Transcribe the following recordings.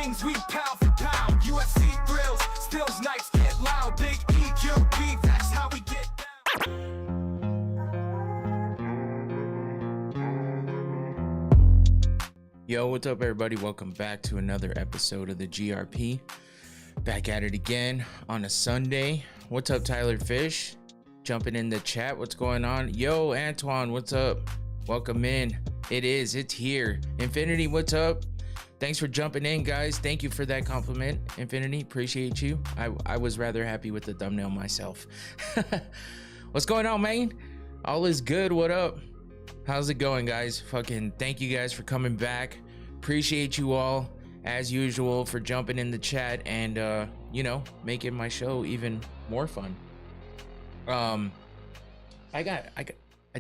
kings, we pound for pound. UFC thrills, stills, nights get loud. Big EQB, that's how we get down. Yo, what's up, everybody? Welcome back to another episode of the GRP. Back at it again on a Sunday. What's up, Tyler Fish? Jumping in the chat. What's going on? Yo, Antoine, what's up? Welcome in. It's here. Infinity, what's up? Thanks for jumping in, guys. Thank you for that compliment, Infinity. Appreciate you. I was rather happy with the thumbnail myself. What's going on, Mayne? All is good. What up? How's it going, guys? Fucking thank you guys for coming back. Appreciate you all, as usual, for jumping in the chat and making my show even more fun. I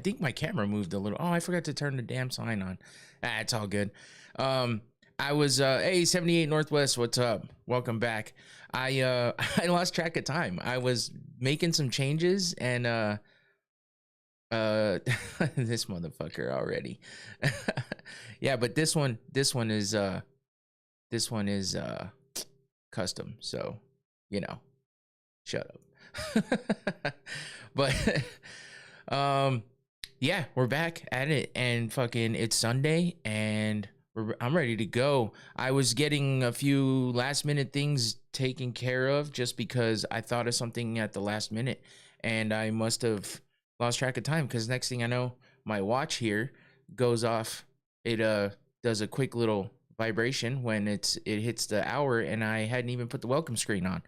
think my camera moved a little. Oh, I forgot to turn the damn sign on. It's all good. I was hey, 78 Northwest, what's up? Welcome back. I lost track of time. I was making some changes and this motherfucker already. Yeah, but this one is custom, so shut up. But yeah, we're back at it, and fucking it's Sunday, and I'm ready to go. I was getting a few last minute things taken care of just because I thought of something at the last minute, and I must have lost track of time because next thing I know, my watch here goes off. It does a quick little vibration when it hits the hour, and I hadn't even put the welcome screen on.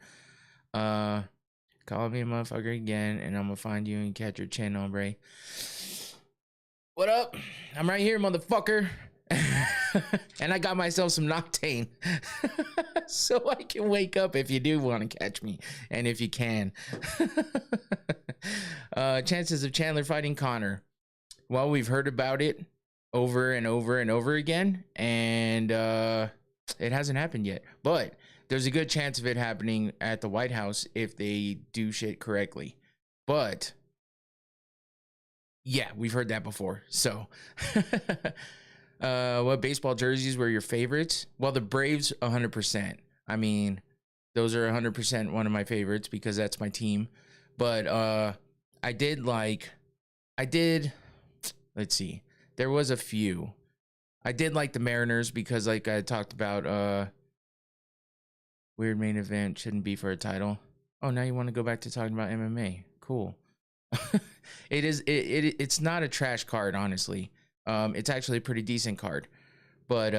Call me a motherfucker again, and I'm gonna find you and catch your chin, hombre. What up? I'm right here, motherfucker. And I got myself some Noctane so I can wake up if you do want to catch me, and if you can. Chances of Chandler fighting Connor. Well, we've heard about it over and over and over again, and it hasn't happened yet, but there's a good chance of it happening at the White House if they do shit correctly. But yeah, we've heard that before. So what baseball jerseys were your favorites? Well, the Braves, 100%. I mean, those are 100% one of my favorites because that's my team. But let's see. There was a few. I did like the Mariners because, like I talked about, weird main event shouldn't be for a title. Oh, now you want to go back to talking about MMA. Cool. It's not a trash card, honestly. It's actually a pretty decent card. But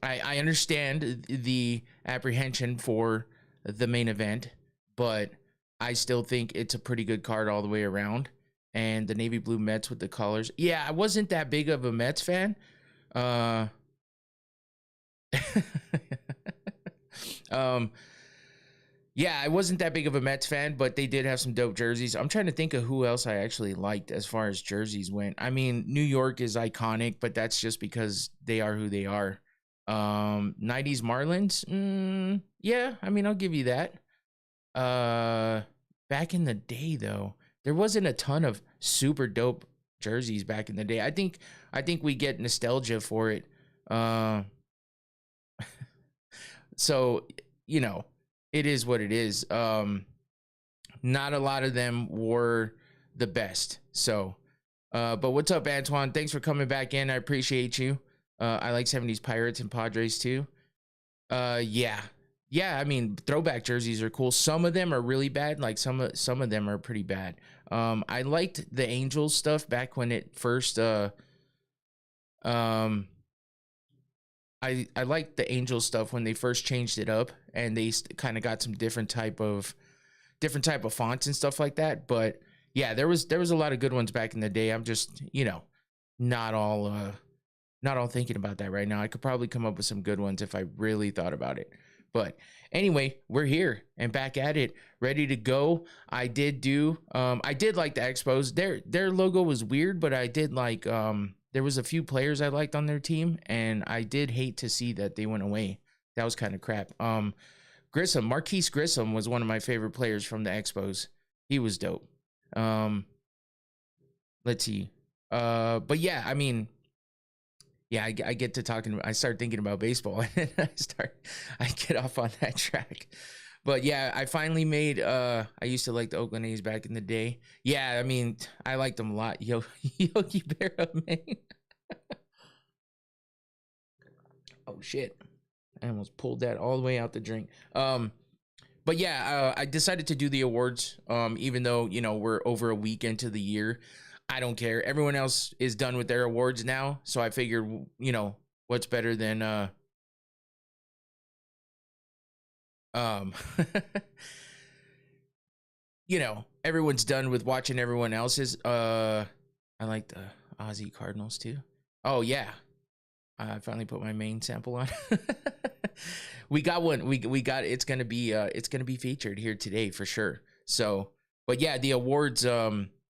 I understand the apprehension for the main event, but I still think it's a pretty good card all the way around. And the navy blue Mets with the colors. Yeah, I wasn't that big of a Mets fan. Yeah, I wasn't that big of a Mets fan, but they did have some dope jerseys. I'm trying to think of who else I actually liked as far as jerseys went. I mean, New York is iconic, but that's just because they are who they are. 90s Marlins, yeah, I mean, I'll give you that. Back in the day, though, there wasn't a ton of super dope jerseys back in the day. I think we get nostalgia for it. So, it is what it is. Not a lot of them were the best. So, but what's up, Antoine? Thanks for coming back in. I appreciate you. I like 70s Pirates and Padres too. Yeah. I mean, throwback jerseys are cool. Some of them are really bad. Like some of them are pretty bad. I liked the Angels stuff back when it first. I liked the Angel stuff when they first changed it up and they kind of got some different type of fonts and stuff like that. But yeah, there was a lot of good ones back in the day. I'm just, not all thinking about that right now. I could probably come up with some good ones if I really thought about it. But anyway, we're here and back at it, ready to go. I did like the Expos. Their logo was weird, but I did like, there was a few players I liked on their team, and I did hate to see that they went away. That was kind of crap. Marquise Grissom was one of my favorite players from the Expos. He was dope. Let's see. But yeah, I mean, yeah, I get to talking. I start thinking about baseball, and then I get off on that track. But yeah, I finally made. I used to like the Oakland A's back in the day. Yeah, I mean, I liked them a lot. Yogi Berra, man. Oh shit! I almost pulled that all the way out the drink. But yeah, I decided to do the awards. Even though we're over a week into the year, I don't care. Everyone else is done with their awards now, so I figured, what's better than um, everyone's done with watching everyone else's. I like the Aussie Cardinals too. Oh yeah, I finally put my Mayne sample on. We got one. We got it's gonna be featured here today for sure. So, but yeah, the awards.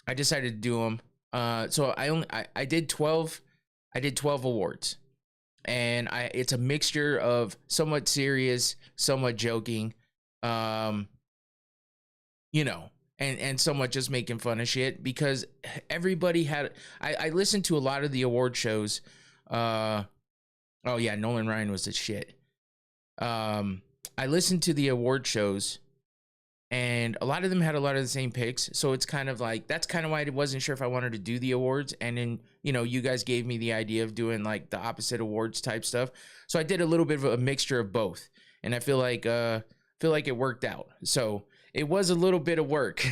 I decided to do them. So I did 12. I did 12 awards, and it's a mixture of somewhat serious, somewhat joking, you know, and somewhat just making fun of shit because everybody had. I listened to a lot of the award shows. Oh yeah, Nolan Ryan was the shit. I listened to the award shows, and a lot of them had a lot of the same picks. So it's kind of like that's kind of why I wasn't sure if I wanted to do the awards. And then you guys gave me the idea of doing like the opposite awards type stuff. So I did a little bit of a mixture of both, and I feel like it worked out. So it was a little bit of work,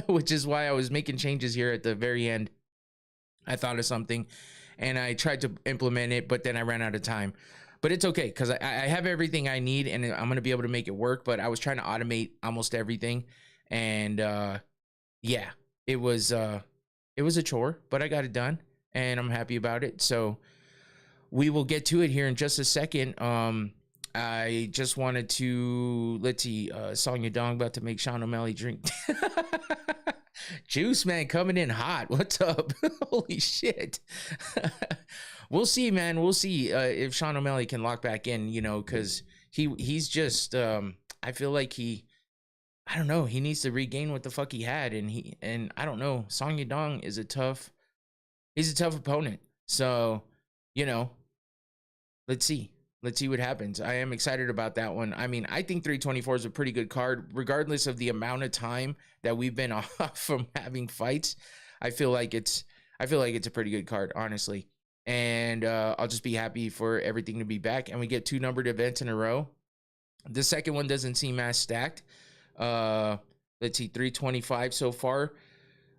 which is why I was making changes here at the very end. I thought of something, and I tried to implement it, but then I ran out of time. But it's okay because I have everything I need, and I'm gonna be able to make it work. But I was trying to automate almost everything, and yeah, it was a chore, but I got it done, and I'm happy about it. So we will get to it here in just a second. I just wanted to let's see, Sonya Dong about to make Sean O'Malley drink. Juice man coming in hot. What's up? Holy shit. We'll see, man. We'll see if Sean O'Malley can lock back in, because he's just I feel like I don't know, he needs to regain what the fuck he had, and I don't know. Song Yadong is he's a tough opponent. So, let's see. Let's see what happens. I am excited about that one. I mean, I think 324 is a pretty good card, regardless of the amount of time that we've been off from having fights. I feel like it's a pretty good card, honestly. And I'll just be happy for everything to be back. And we get 2 numbered events in a row. The second one doesn't seem as stacked. Let's see, 325 so far.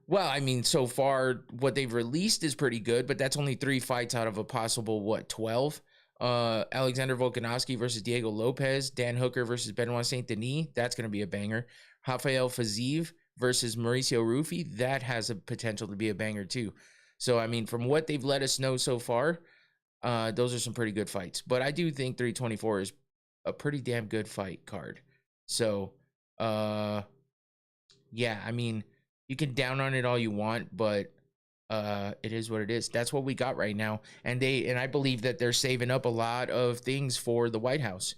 Well, I mean, so far what they've released is pretty good, but that's only 3 fights out of a possible 12. Alexander Volkanovski versus Diego Lopez, Dan Hooker versus Benoit Saint Denis, that's going to be a banger. Rafael Fiziev versus Mauricio Rufy, that has a potential to be a banger too. So I mean, from what they've let us know so far, those are some pretty good fights. But I do think 324 is a pretty damn good fight card. So yeah, I mean, you can down on it all you want, but it is what it is. That's what we got right now. And I believe that they're saving up a lot of things for the White House.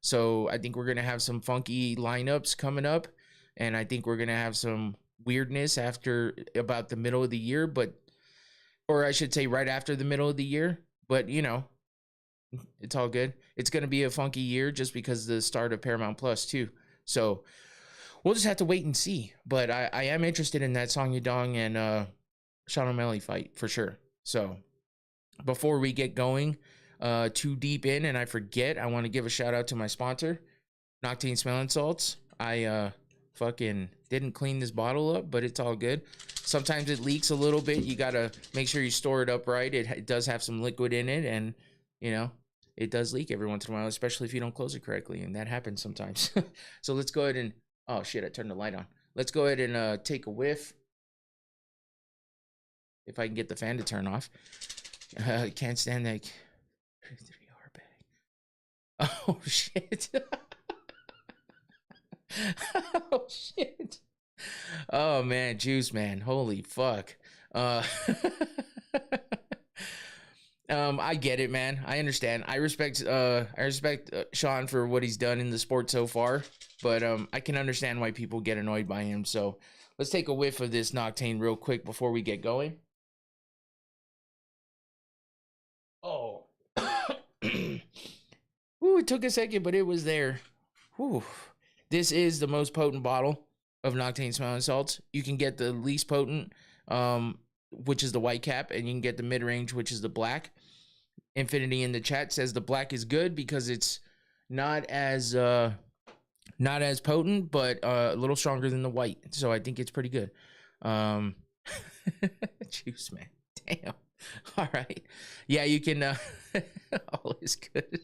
So I think we're going to have some funky lineups coming up, and I think we're going to have some weirdness after about the middle of the year, or I should say right after the middle of the year, but it's all good. It's going to be a funky year just because of the start of Paramount Plus too. So we'll just have to wait and see, but I am interested in that Song Yadong and Sean O'Malley fight for sure. So before we get going too deep in and I forget, I want to give a shout out to my sponsor, Noctane Smelling Salts. I fucking didn't clean this bottle up, but it's all good. Sometimes it leaks a little bit. You got to make sure you store it up right. It does have some liquid in it, and it does leak every once in a while, especially if you don't close it correctly, and that happens sometimes. So let's go ahead and, oh shit, I turned the light on. Let's go ahead and take a whiff. If I can get the fan to turn off. Can't stand that 3-hour bag. Oh, shit. Oh, shit. Oh, man. Juice, man. Holy fuck. I get it, man. I understand. I respect Sean for what he's done in the sport so far. But I can understand why people get annoyed by him. So let's take a whiff of this Noctane real quick before we get going. Oh, Ooh, it took a second, but it was there. Whew. This is the most potent bottle of Noctane smelling salts. You can get the least potent, which is the white cap, and you can get the mid-range, which is the black. Infinity in the chat says the black is good because it's not as potent, but a little stronger than the white. So I think it's pretty good. Juice, man. Damn. All right. Yeah, you can all is good.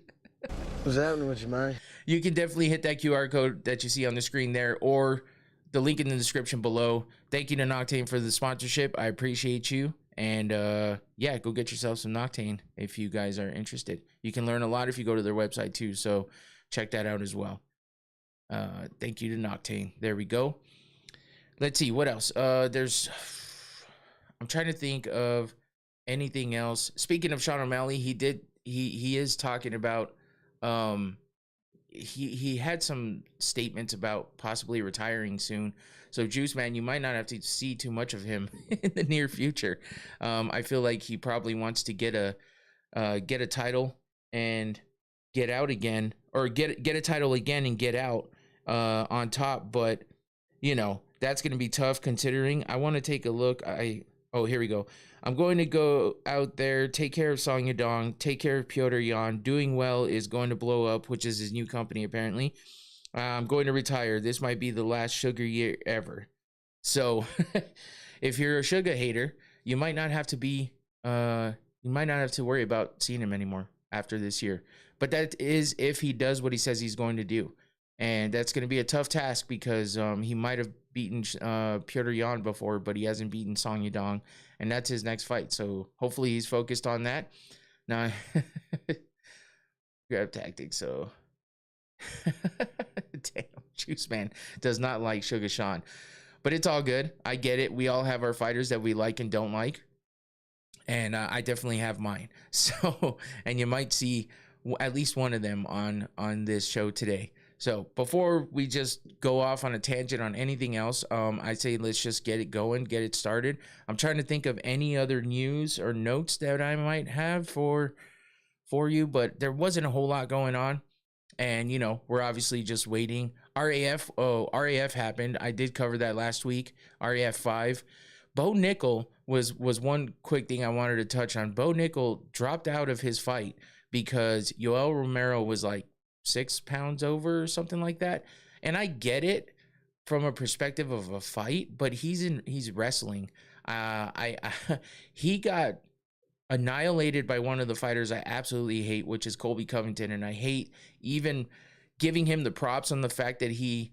What's happening with you, man? You can definitely hit that QR code that you see on the screen there, or the link in the description below. Thank you to Noctane for the sponsorship. I appreciate you. And yeah, go get yourself some Noctane if you guys are interested. You can learn a lot if you go to their website too. So check that out as well. Thank you to Noctane. There we go. Let's see what else. I'm trying to think of anything else. Speaking of Sean O'Malley, he is talking about he had some statements about possibly retiring soon. So Juice, man, you might not have to see too much of him in the near future. I feel like he probably wants to get a title and get out again, or get a title again and get out on top. But you know, that's going to be tough considering. I want to take a look. Oh, here we go. I'm going to go out there, take care of Song Yadong, take care of Piotr Jan. Doing Well is going to blow up, which is his new company, apparently. I'm going to retire. This might be the last Sugar year ever. So if you're a Sugar hater, you might not have to be, you might not have to worry about seeing him anymore after this year. But that is if he does what he says he's going to do. And that's going to be a tough task because he might have beaten Piotr Jan before, but he hasn't beaten Song Yadong, and that's his next fight. So hopefully he's focused on that. Now, grab tactics. So, damn, Juice Man does not like Sugar Sean, but it's all good. I get it. We all have our fighters that we like and don't like, and I definitely have mine. So, and you might see at least one of them on this show today. So before we just go off on a tangent on anything else, I say let's just get it going, get it started. I'm trying to think of any other news or notes that I might have for you, but there wasn't a whole lot going on. And, you know, we're obviously just waiting. RAF happened. I did cover that last week. RAF 5. Bo Nickel was one quick thing I wanted to touch on. Bo Nickel dropped out of his fight because Yoel Romero was like 6 pounds over or something like that. And I get it from a perspective of a fight, but he's wrestling. He got annihilated by one of the fighters I absolutely hate, which is Colby Covington. And I hate even giving him the props on the fact that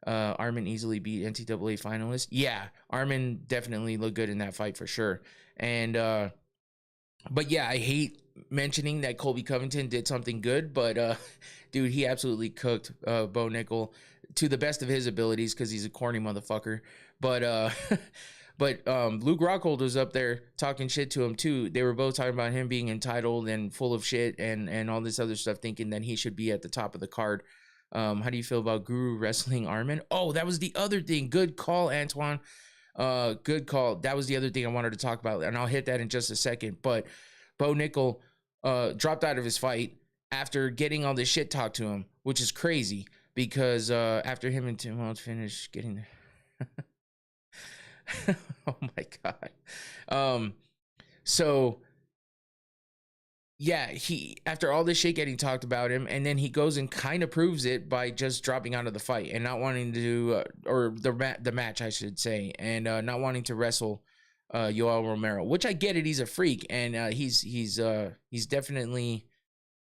Armin easily beat NCAA finalist. Yeah, Armin definitely looked good in that fight for sure. And, but yeah, I hate mentioning that Colby Covington did something good, but dude, he absolutely cooked Bo Nickel to the best of his abilities because he's a corny motherfucker. But Luke Rockhold was up there talking shit to him too. They were both talking about him being entitled and full of shit and all this other stuff, thinking that he should be at the top of the card. How do you feel about Guru wrestling Armin? Oh, that was the other thing. Good call, Antoine. Good call. That was the other thing I wanted to talk about, and I'll hit that in just a second. But Bo Nickel dropped out of his fight after getting all this shit talked to him, which is crazy because after him and Tim Wells finished getting there. Oh my God. So yeah, he, after all this shit getting talked about him, and then he goes and kind of proves it by just dropping out of the fight and not wanting to, or the match, I should say, and not wanting to wrestle Yoel Romero, which I get it. He's a freak, and he's definitely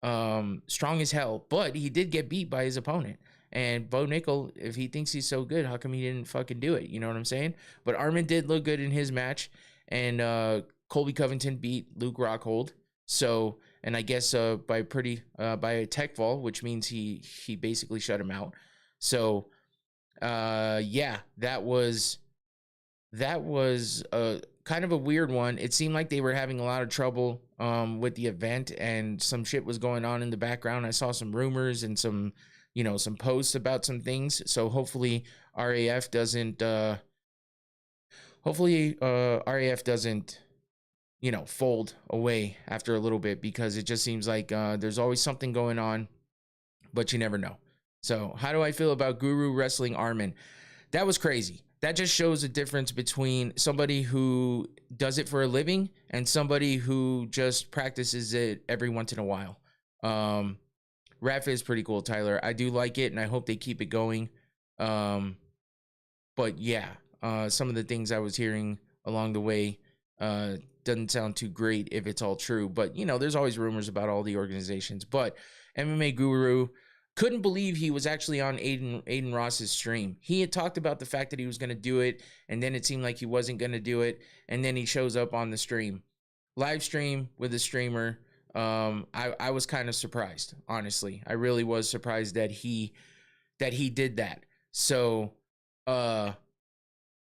strong as hell, but he did get beat by his opponent. And Bo Nickel, if he thinks he's so good, how come he didn't fucking do it? You know what I'm saying? But Armin did look good in his match, and Colby Covington beat Luke Rockhold. So, and I guess by a tech fall, which means he basically shut him out. So, yeah, that was kind of a weird one. It seemed like they were having a lot of trouble with the event, and some shit was going on in the background. I saw some rumors and some posts about some things. So hopefully RAF doesn't fold away after a little bit, because it just seems like there's always something going on but you never know. So how do I feel about Guru wrestling Armin? That was crazy. That just shows a difference between somebody who does it for a living and somebody who just practices it every once in a while. Rap is pretty cool, Tyler. I do like it, and I hope they keep it going. But yeah, some of the things I was hearing along the way doesn't sound too great if it's all true. But, you know, there's always rumors about all the organizations. But MMA Guru couldn't believe he was actually on Aiden Ross's stream. He had talked about the fact that he was going to do it, and then it seemed like he wasn't going to do it, and then he shows up on the stream. Live stream with a streamer. I was kind of surprised, honestly. I really was surprised that he did that. So, yeah,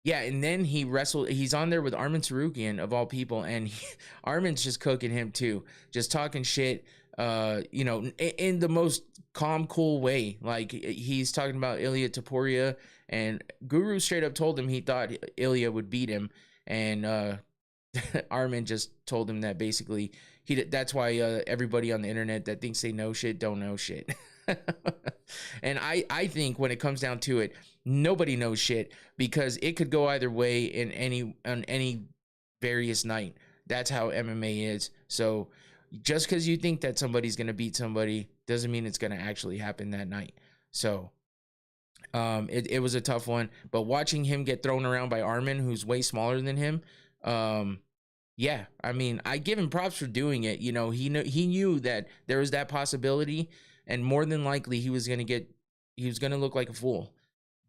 and then he wrestled. He's on there with Armin Tsarukyan, of all people, and Armin's just cooking him too, just talking shit. You know, in the most calm, cool way. Like, he's talking about Ilya Taporia, and Guru straight up told him he thought Ilya would beat him, and Armin just told him that basically that's why everybody on the internet that thinks they know shit don't know shit. And I think when it comes down to it, nobody knows shit, because it could go either way on any various night. That's how MMA is. So just because you think that somebody's going to beat somebody doesn't mean it's going to actually happen that night. So it was a tough one, but watching him get thrown around by Armin, who's way smaller than him, yeah, I mean, I give him props for doing it. You know, he knew that there was that possibility, and more than likely he was going to look like a fool,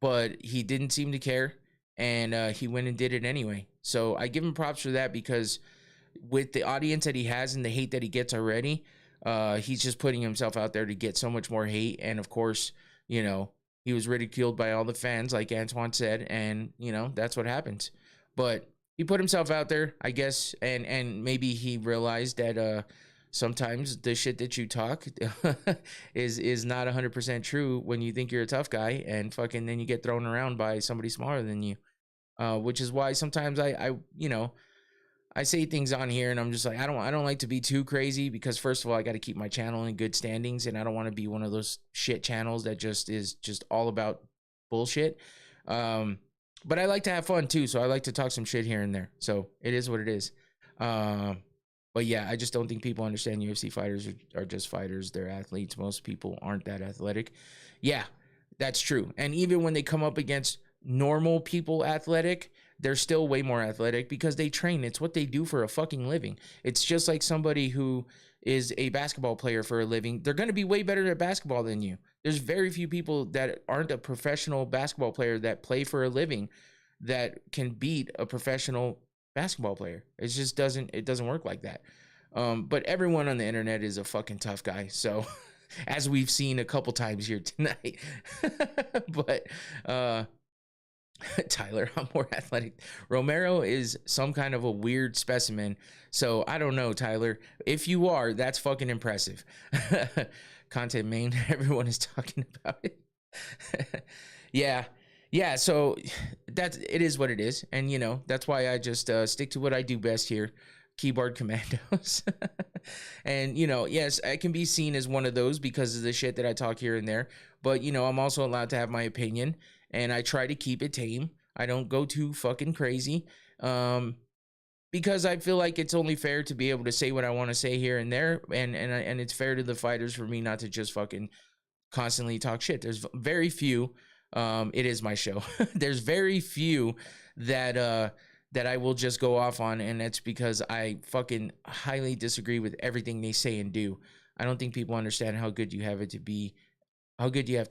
but he didn't seem to care, and he went and did it anyway. So I give him props for that, because with the audience that he has and the hate that he gets already, he's just putting himself out there to get so much more hate. And of course, you know, he was ridiculed by all the fans, like Antoine said, and you know, that's what happens. But he put himself out there, I guess, and maybe he realized that sometimes the shit that you talk is not 100% true when you think you're a tough guy, and fucking then you get thrown around by somebody smaller than you, which is why sometimes I you know, I say things on here and I'm just like, I don't like to be too crazy, because first of all, I got to keep my channel in good standings, and I don't want to be one of those shit channels that just is just all about bullshit. But I like to have fun too, so I like to talk some shit here and there. So it is what it is. But yeah, I just don't think people understand UFC fighters are just fighters. They're athletes. Most people aren't that athletic. Yeah, that's true. And even when they come up against normal people athletic, they're still way more athletic because they train. It's what they do for a fucking living. It's just like somebody who is a basketball player for a living. They're going to be way better at basketball than you. There's very few people that aren't a professional basketball player that play for a living that can beat a professional basketball player. It just doesn't work like that. But everyone on the internet is a fucking tough guy. So as we've seen a couple times here tonight, but, Tyler, I'm more athletic. Romero is some kind of a weird specimen. So I don't know, Tyler. If you are, that's fucking impressive. Content Mayne, everyone is talking about it. Yeah. So it is what it is. And, you know, that's why I just stick to what I do best here. Keyboard commandos. And, you know, yes, I can be seen as one of those because of the shit that I talk here and there. But, you know, I'm also allowed to have my opinion, and I try to keep it tame. I don't go too fucking crazy, because I feel like it's only fair to be able to say what I want to say here and there, and it's fair to the fighters for me not to just fucking constantly talk shit. There's very few. It is my show. There's very few that I will just go off on, and that's because I fucking highly disagree with everything they say and do. I don't think people understand how good you have to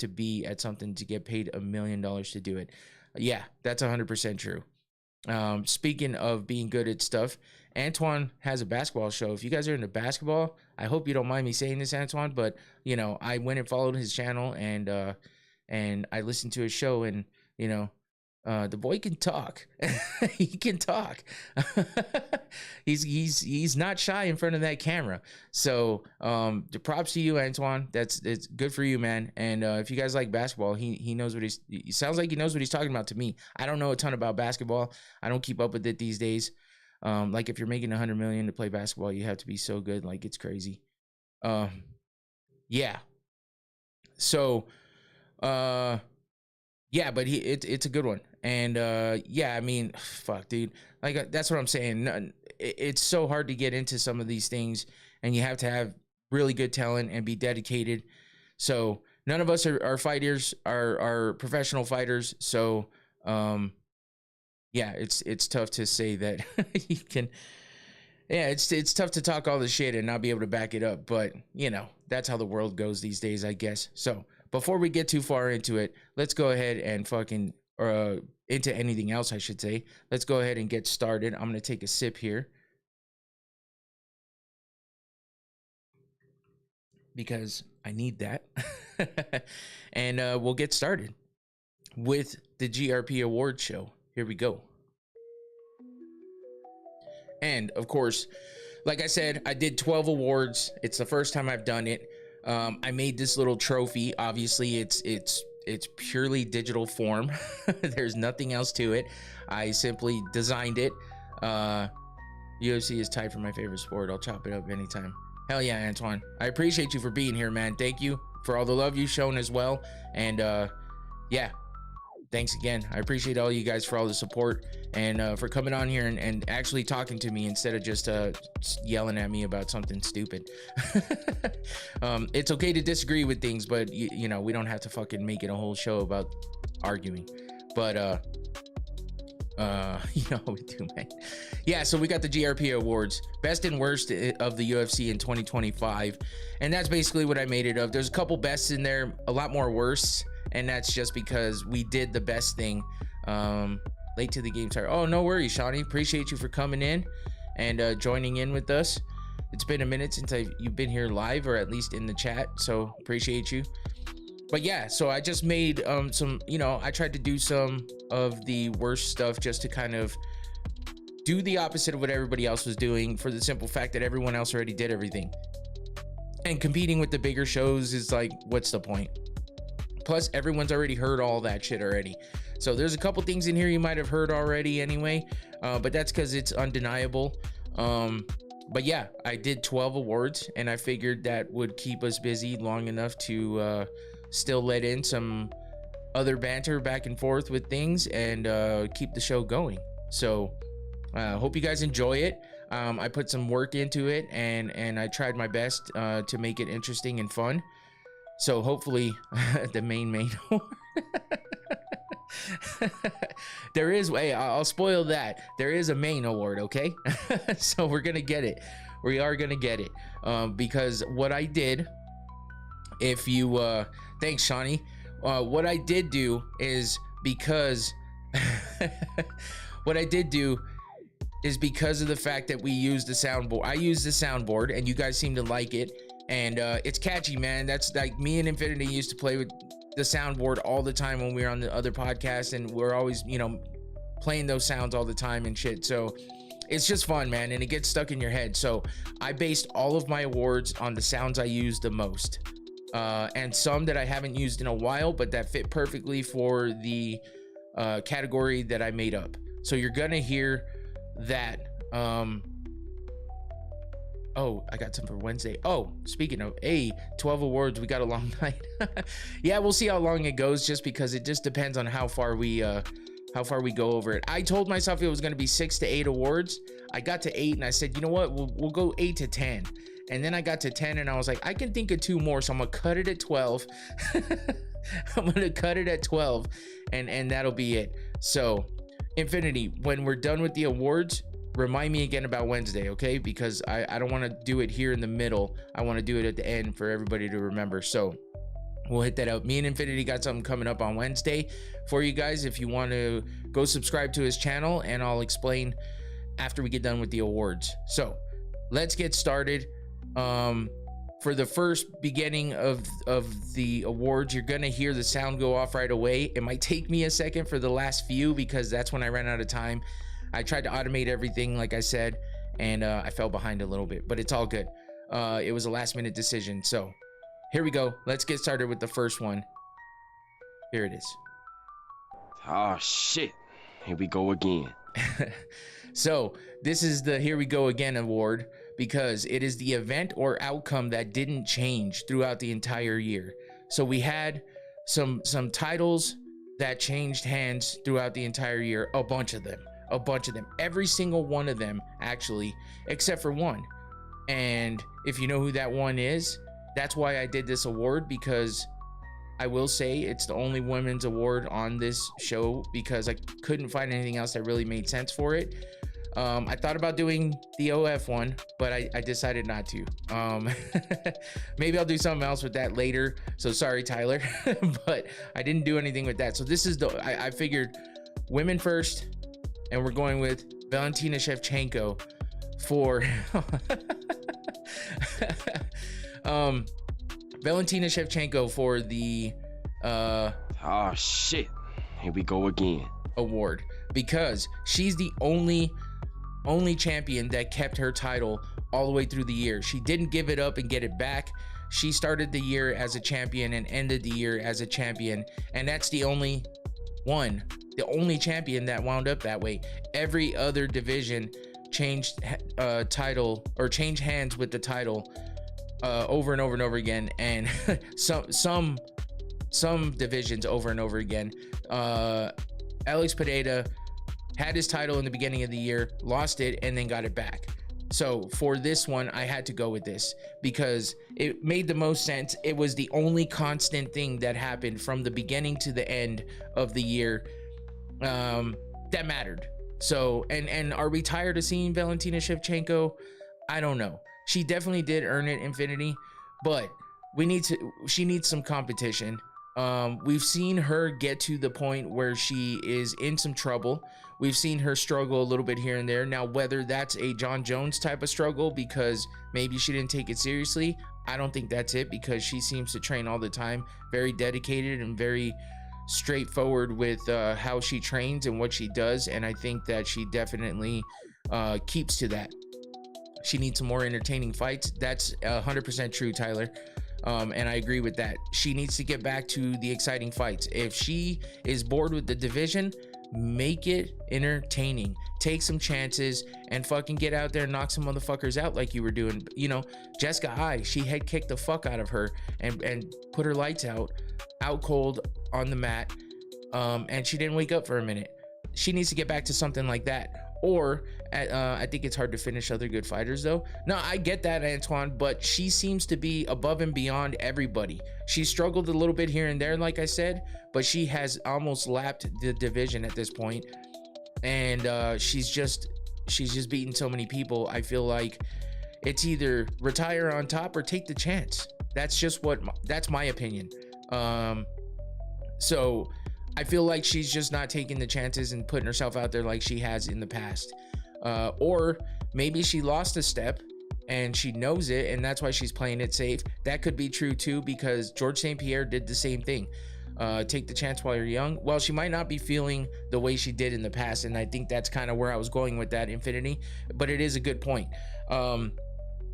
be at something to get paid $1 million to do it. Yeah, that's 100% true. Speaking of being good at stuff, Antoine has a basketball show. If you guys are into basketball, I hope you don't mind me saying this, Antoine, but you know, I went and followed his channel, and I listened to his show, and you know, the boy can talk. He can talk. He's not shy in front of that camera. So the props to you, Antoine. It's good for you, man. And if you guys like basketball, he knows what he sounds like he knows what he's talking about to me. I don't know a ton about basketball. I don't keep up with it these days. Like if you're making $100 million to play basketball, you have to be so good, like it's crazy. Yeah. So, yeah, but it's a good one. And yeah, I mean, fuck, dude. Like that's what I'm saying. It's so hard to get into some of these things, and you have to have really good talent and be dedicated. So none of us are fighters, are professional fighters. So yeah, it's tough to say that you can. Yeah, it's tough to talk all the shit and not be able to back it up. But you know, that's how the world goes these days, I guess. So before we get too far into it, let's go ahead and fucking into anything else, I should say. Let's go ahead and get started. I'm gonna take a sip here because I need that. And we'll get started with the GRP Awards show. Here we go. And of course, like I said, I did 12 awards. It's the first time I've done it. I made this little trophy. Obviously, it's purely digital form. There's nothing else to it. I simply designed it. UFC is tied for my favorite sport. I'll chop it up anytime. Hell yeah, Antoine. I appreciate you for being here, man. Thank you for all the love you've shown as well. And yeah, thanks again. I appreciate all you guys for all the support and for coming on here and actually talking to me instead of just yelling at me about something stupid. It's okay to disagree with things, but you know, we don't have to fucking make it a whole show about arguing. But you know how we do, man. Yeah, so we got the GRP Awards, best and worst of the UFC in 2025, and that's basically what I made it of. There's a couple bests in there, a lot more worse, and that's just because we did the best thing. Late to the game start. Oh, no worries, Shawnee. Appreciate you for coming in and joining in with us. It's been a minute since you've been here live, or at least in the chat, so appreciate you. But yeah, so I just made some, you know, I tried to do some of the worst stuff just to kind of do the opposite of what everybody else was doing, for the simple fact that everyone else already did everything. And competing with the bigger shows is like, what's the point? Plus, everyone's already heard all that shit already. So there's a couple things in here you might have heard already anyway, but that's because it's undeniable. But yeah, I did 12 awards, and I figured that would keep us busy long enough to still let in some other banter back and forth with things and keep the show going. So hope you guys enjoy it. I put some work into it, and I tried my best to make it interesting and fun. So hopefully the Mayne there is, hey, I'll spoil that. There is a Mayne award, okay? So we're gonna get it. We are gonna get it. Because what I did, if you thanks, Shawnee. What I did do is because what I did do is because of the fact that we used the soundboard. I used the soundboard, and you guys seem to like it. And it's catchy, man. That's like, me and Infinity used to play with the soundboard all the time when we were on the other podcasts, and we're always, you know, playing those sounds all the time and shit. So it's just fun, man, and it gets stuck in your head. So I based all of my awards on the sounds I used the most, and some that I haven't used in a while, but that fit perfectly for the category that I made up. So you're gonna hear that. Oh, I got some for Wednesday. Oh, speaking of 12 awards, we got a long night. Yeah, we'll see how long it goes, just because it just depends on how far we go over it. I told myself it was going to be 6 to 8 awards. I got to 8, and I said, you know what, we'll go 8 to 10. And then I got to 10, and I was like, I can think of 2 more, so I'm gonna cut it at 12. I'm gonna cut it at 12, and that'll be it. So Infinity, when we're done with the awards, remind me again about Wednesday, okay? Because I don't want to do it here in the middle. I want to do it at the end for everybody to remember. So we'll hit that up. Me and Infinity got something coming up on Wednesday for you guys. If you want to go subscribe to his channel, and I'll explain after we get done with the awards. So let's get started. For the first beginning of the awards, you're gonna hear the sound go off right away. It might take me a second for the last few, because that's when I ran out of time. I tried to automate everything, like I said, and I fell behind a little bit, but it's all good. It was a last minute decision. So here we go. Let's get started with the first one. Here it is. Oh shit, here we go again. So this is the Here We Go Again award, because it is the event or outcome that didn't change throughout the entire year. So we had some titles that changed hands throughout the entire year. A bunch of them. Every single one of them, actually, except for one. And if you know who that one is, that's why I did this award, because I will say it's the only women's award on this show, because I couldn't find anything else that really made sense for it. I thought about doing the OF one, but I decided not to. Maybe I'll do something else with that later. So sorry, Tyler, but I didn't do anything with that. So this is I figured women first, and we're going with Valentina Shevchenko for Valentina Shevchenko for the Oh shit, here we go again. award, because she's the only champion that kept her title all the way through the year. She didn't give it up and get it back. She started the year as a champion and ended the year as a champion, and that's the only champion that wound up that way. Every other division changed title, or changed hands with the title over and over and over again, and some divisions over and over again. Alex Pineda had his title in the beginning of the year, lost it, and then got it back. So for this one, I had to go with this because it made the most sense. It was the only constant thing that happened from the beginning to the end of the year that mattered. So, and are we tired of seeing Valentina Shevchenko? I don't know. She definitely did earn it, Infinity, but she needs some competition. We've seen her get to the point where she is in some trouble. We've seen her struggle a little bit here and there. Now, whether that's a John Jones type of struggle because maybe she didn't take it seriously, I don't think that's it, because she seems to train all the time, very dedicated and very straightforward with how she trains and what she does, and I think that she definitely keeps to that. She needs some more entertaining fights. That's 100% true, Tyler. And I agree with that. She needs to get back to the exciting fights. If she is bored with the division, make it entertaining. Take some chances and fucking get out there and knock some motherfuckers out like you were doing. You know, Jessica Ai, she head kicked the fuck out of her and put her lights out cold on the mat. And she didn't wake up for a minute. She needs to get back to something like that. Or I think it's hard to finish other good fighters though. No, I get that, Antoine, but she seems to be above and beyond everybody. She struggled a little bit here and there, like I said, but she has almost lapped the division at this point. And she's just beaten so many people. I feel like it's either retire on top or take the chance. That's my opinion. So I feel like she's just not taking the chances and putting herself out there like she has in the past. Or maybe she lost a step and she knows it, and that's why she's playing it safe. That could be true too, because George St. Pierre did the same thing. Take the chance while you're young. Well, she might not be feeling the way she did in the past, and I think that's kind of where I was going with that, Infinity. But it is a good point.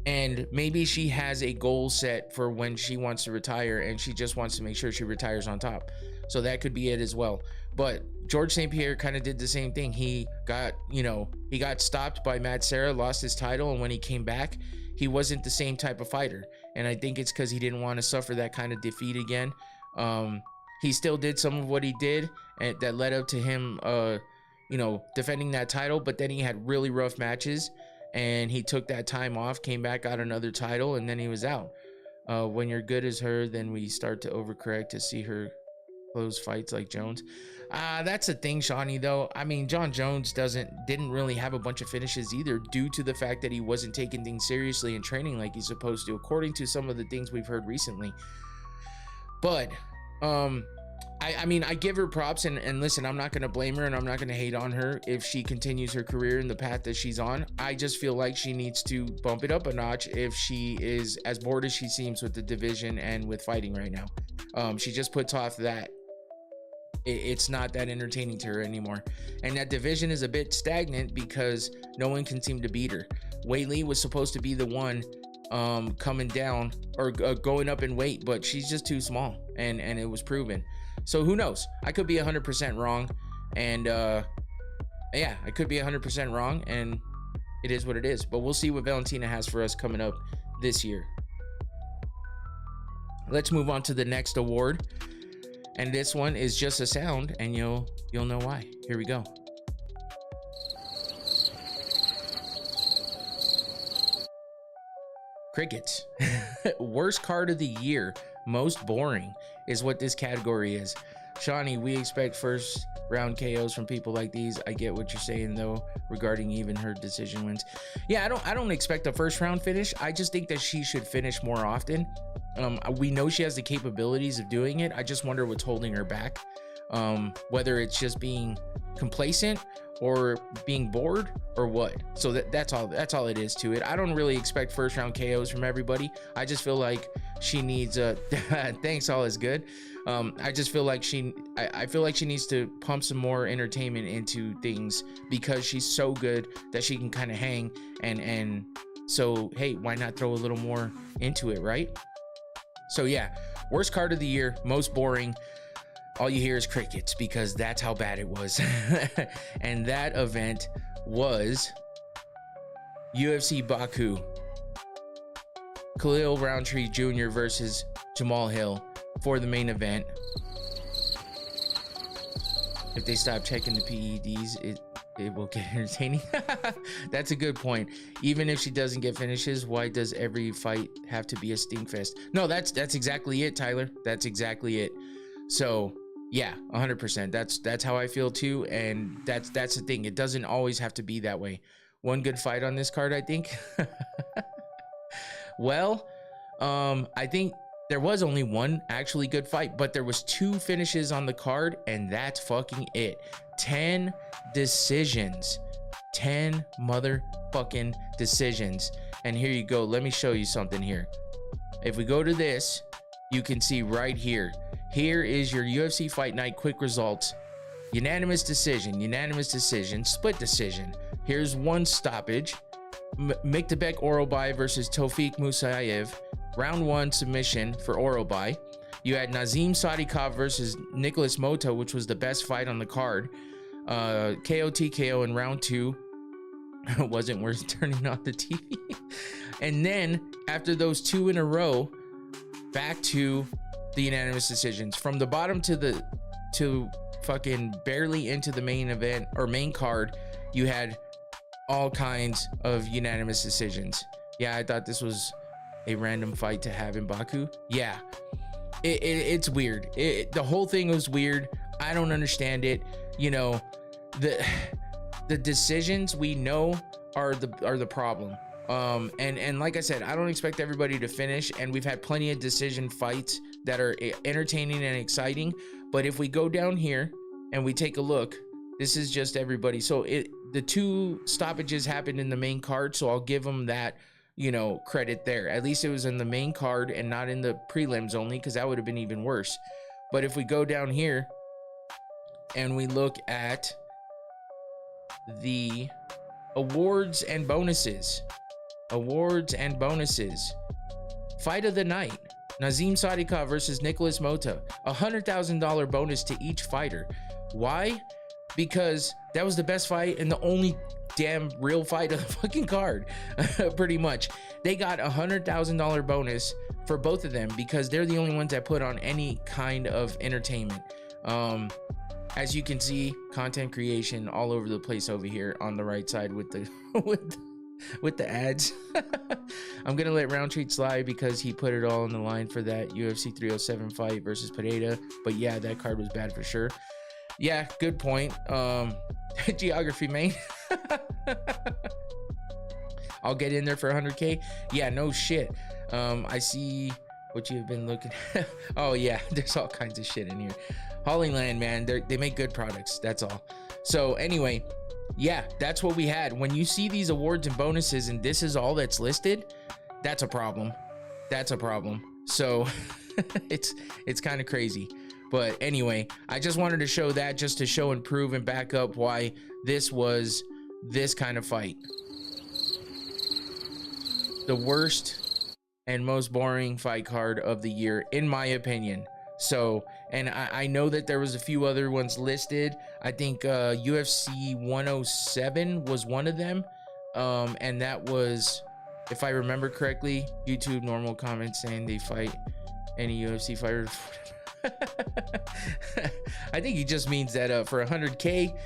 And maybe she has a goal set for when she wants to retire, and she just wants to make sure she retires on top. So that could be it as well. But George St. Pierre kind of did the same thing. He got stopped by Matt Serra, lost his title, and when he came back, he wasn't the same type of fighter. And I think it's because he didn't want to suffer that kind of defeat again. He still did some of what he did, and that led up to him, defending that title. But then he had really rough matches, and he took that time off, came back, got another title, and then he was out. When you're good as her, then we start to overcorrect to see her close fights like Jones. That's the thing, Shawnee, though. I mean, John Jones didn't really have a bunch of finishes either, due to the fact that he wasn't taking things seriously and training like he's supposed to, according to some of the things we've heard recently. But I give her props, and listen, I'm not going to blame her and I'm not going to hate on her if she continues her career in the path that she's on. I just feel like she needs to bump it up a notch if she is as bored as she seems with the division and with fighting right now. She just puts off that it's not that entertaining to her anymore, and that division is a bit stagnant because no one can seem to beat her. Wei Li was supposed to be the one coming down or going up in weight, but she's just too small, and it was proven. So who knows? I could be 100% wrong, and I could be 100% wrong, and it is what it is. But we'll see what Valentina has for us coming up this year. Let's move on to the next award, and this one is just a sound, and you'll know why. Here we go. Crickets. Worst card of the year, most boring is what this category is. Shawnee, we expect first round KOs from people like these. I get what you're saying though regarding even her decision wins. Yeah, I don't expect a first round finish. I just think that she should finish more often. We know she has the capabilities of doing it. I just wonder what's holding her back. Whether it's just being complacent or being bored or what. So that's all it is to it. I don't really expect first round KOs from everybody. I just feel like she needs a thanks, all is good. I just feel like I feel like she needs to pump some more entertainment into things because she's so good that she can kind of hang, and so hey, why not throw a little more into it, right? So yeah, worst card of the year, most boring. All you hear is crickets because that's how bad it was. And that event was UFC Baku. Khalil Roundtree Jr. versus Jamal Hill for the main event. If they stop checking the PEDs, it will get entertaining. That's a good point. Even if she doesn't get finishes, why does every fight have to be a stinkfest? No, that's exactly it, Tyler. That's exactly it. So yeah, 100%. That's how I feel too, and that's the thing. It doesn't always have to be that way. One good fight on this card, I think. Well, I think there was only one actually good fight, but there was 2 finishes on the card, and that's fucking it. 10 decisions. 10 motherfucking decisions. And here you go. Let me show you something here. If we go to this, you can see right here. Here is your UFC Fight Night quick results. Unanimous decision, split decision. Here's one stoppage. Miktabek Orolbai versus Tofik Musayev. Round 1 submission for Orolbai. You had Nazim Sadikov versus Nicholas Moto, which was the best fight on the card. KO TKO in round 2. Wasn't worth turning on the TV. And then after those 2 in a row, back to the unanimous decisions. From the bottom to fucking barely into the main event or main card, you had all kinds of unanimous decisions. Yeah, I thought this was a random fight to have in Baku. Yeah, it's weird. The whole thing was weird. I don't understand it. You know, the decisions we know are the problem. And like I said, I don't expect everybody to finish, and we've had plenty of decision fights that are entertaining and exciting. But if we go down here and we take a look, this is just everybody. So the 2 stoppages happened in the main card, so I'll give them that, you know, credit there. At least it was in the main card and not in the prelims only, because that would have been even worse. But if we go down here and we look at the awards and bonuses. Fight of the night, Nazim Sadikov versus Nicholas Moto. $100,000 bonus to each fighter. Why? Because that was the best fight and the only damn real fight of the fucking card. Pretty much. They got $100,000 bonus for both of them because they're the only ones that put on any kind of entertainment. As you can see, content creation all over the place over here on the right side with the with the ads. I'm gonna let Roundtree slide because he put it all on the line for that UFC 307 fight versus Pereira. But yeah, that card was bad for sure. Yeah, good point. Geography, Mayne. I'll get in there for 100K. Yeah, no shit. I see what you've been looking at. Oh yeah, there's all kinds of shit in here. Hollyland, man, they make good products. That's all. So anyway, yeah, that's what we had. When you see these awards and bonuses and this is all that's listed, that's a problem. So it's kind of crazy. But anyway, I just wanted to show that just to show and prove and back up why this was this kind of fight. The worst and most boring fight card of the year, in my opinion. So, and I know that there was a few other ones listed. I think UFC 107 was one of them. And that was, if I remember correctly, YouTube normal comments saying they fight Any UFC fighter. I think he just means that for 100K,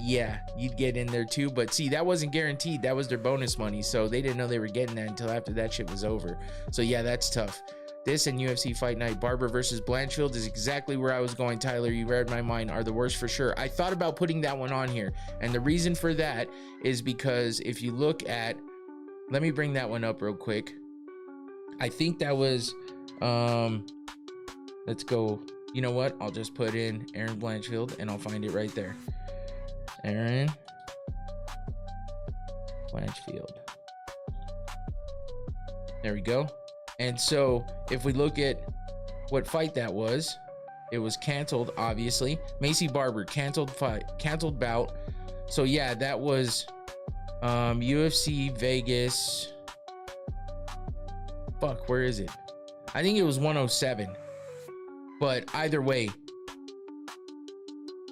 yeah, you'd get in there too. But see, that wasn't guaranteed. That was their bonus money. So they didn't know they were getting that until after that shit was over. So yeah, that's tough. This and UFC Fight Night, Barber versus Blanchfield, is exactly where I was going, Tyler. You read my mind. Are the worst for sure. I thought about putting that one on here. And the reason for that is because if you look at, let me bring that one up real quick. I think that was, let's go. You know what? I'll just put in Aaron Blanchfield and I'll find it right there. Aaron Blanchfield. There we go. And so if we look at what fight that was, it was canceled, obviously. Macy Barber, canceled fight, canceled bout. So yeah, that was UFC Vegas. Fuck, where is it? I think it was 107. But either way,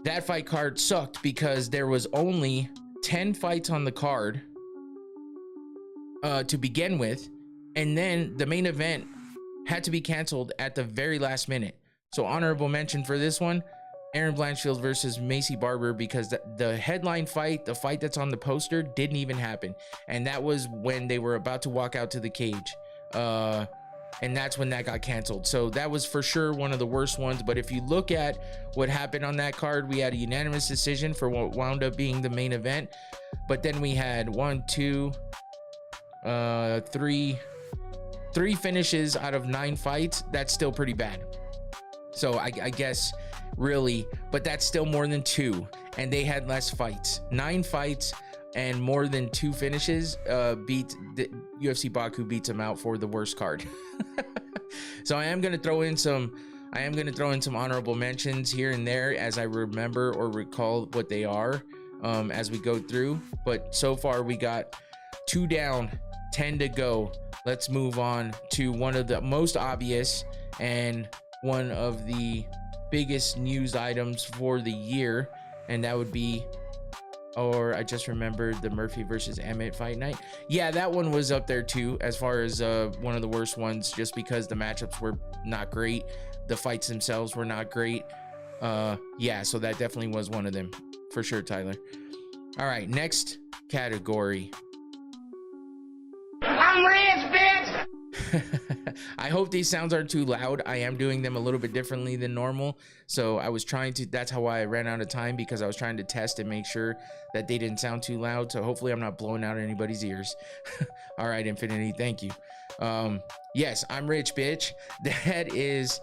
that fight card sucked because there was only 10 fights on the card to begin with. And then the main event had to be canceled at the very last minute. So honorable mention for this one, Aaron Blanchfield versus Macy Barber, because the headline fight, the fight that's on the poster, didn't even happen. And that was when they were about to walk out to the cage. And that's when that got canceled. So that was for sure one of the worst ones. But if you look at what happened on that card, we had a unanimous decision for what wound up being the main event. But then we had three finishes out of 9 fights. That's still pretty bad. So I guess really, but that's still more than 2. And they had less fights. 9 fights and more than 2 finishes beat the UFC Baku beats them out for the worst card. So I am going to throw in some honorable mentions here and there as I remember or recall what they are as we go through. But so far we got 2 down, 10 to go. Let's move on to one of the most obvious and one of the biggest news items for the year, and that would be, or I just remembered, the Murphy versus Emmett fight night. Yeah, that one was up there too as far as one of the worst ones, just because the matchups were not great, the fights themselves were not great. Yeah, so that definitely was one of them for sure, Tyler. All right, next category. I'm rich, bitch. I hope these sounds aren't too loud. I am doing them a little bit differently than normal. So I was trying to, that's how I ran out of time, because I was trying to test and make sure that they didn't sound too loud. So hopefully I'm not blowing out anybody's ears. All right, Infinity, thank you. Yes, I'm rich, bitch. That is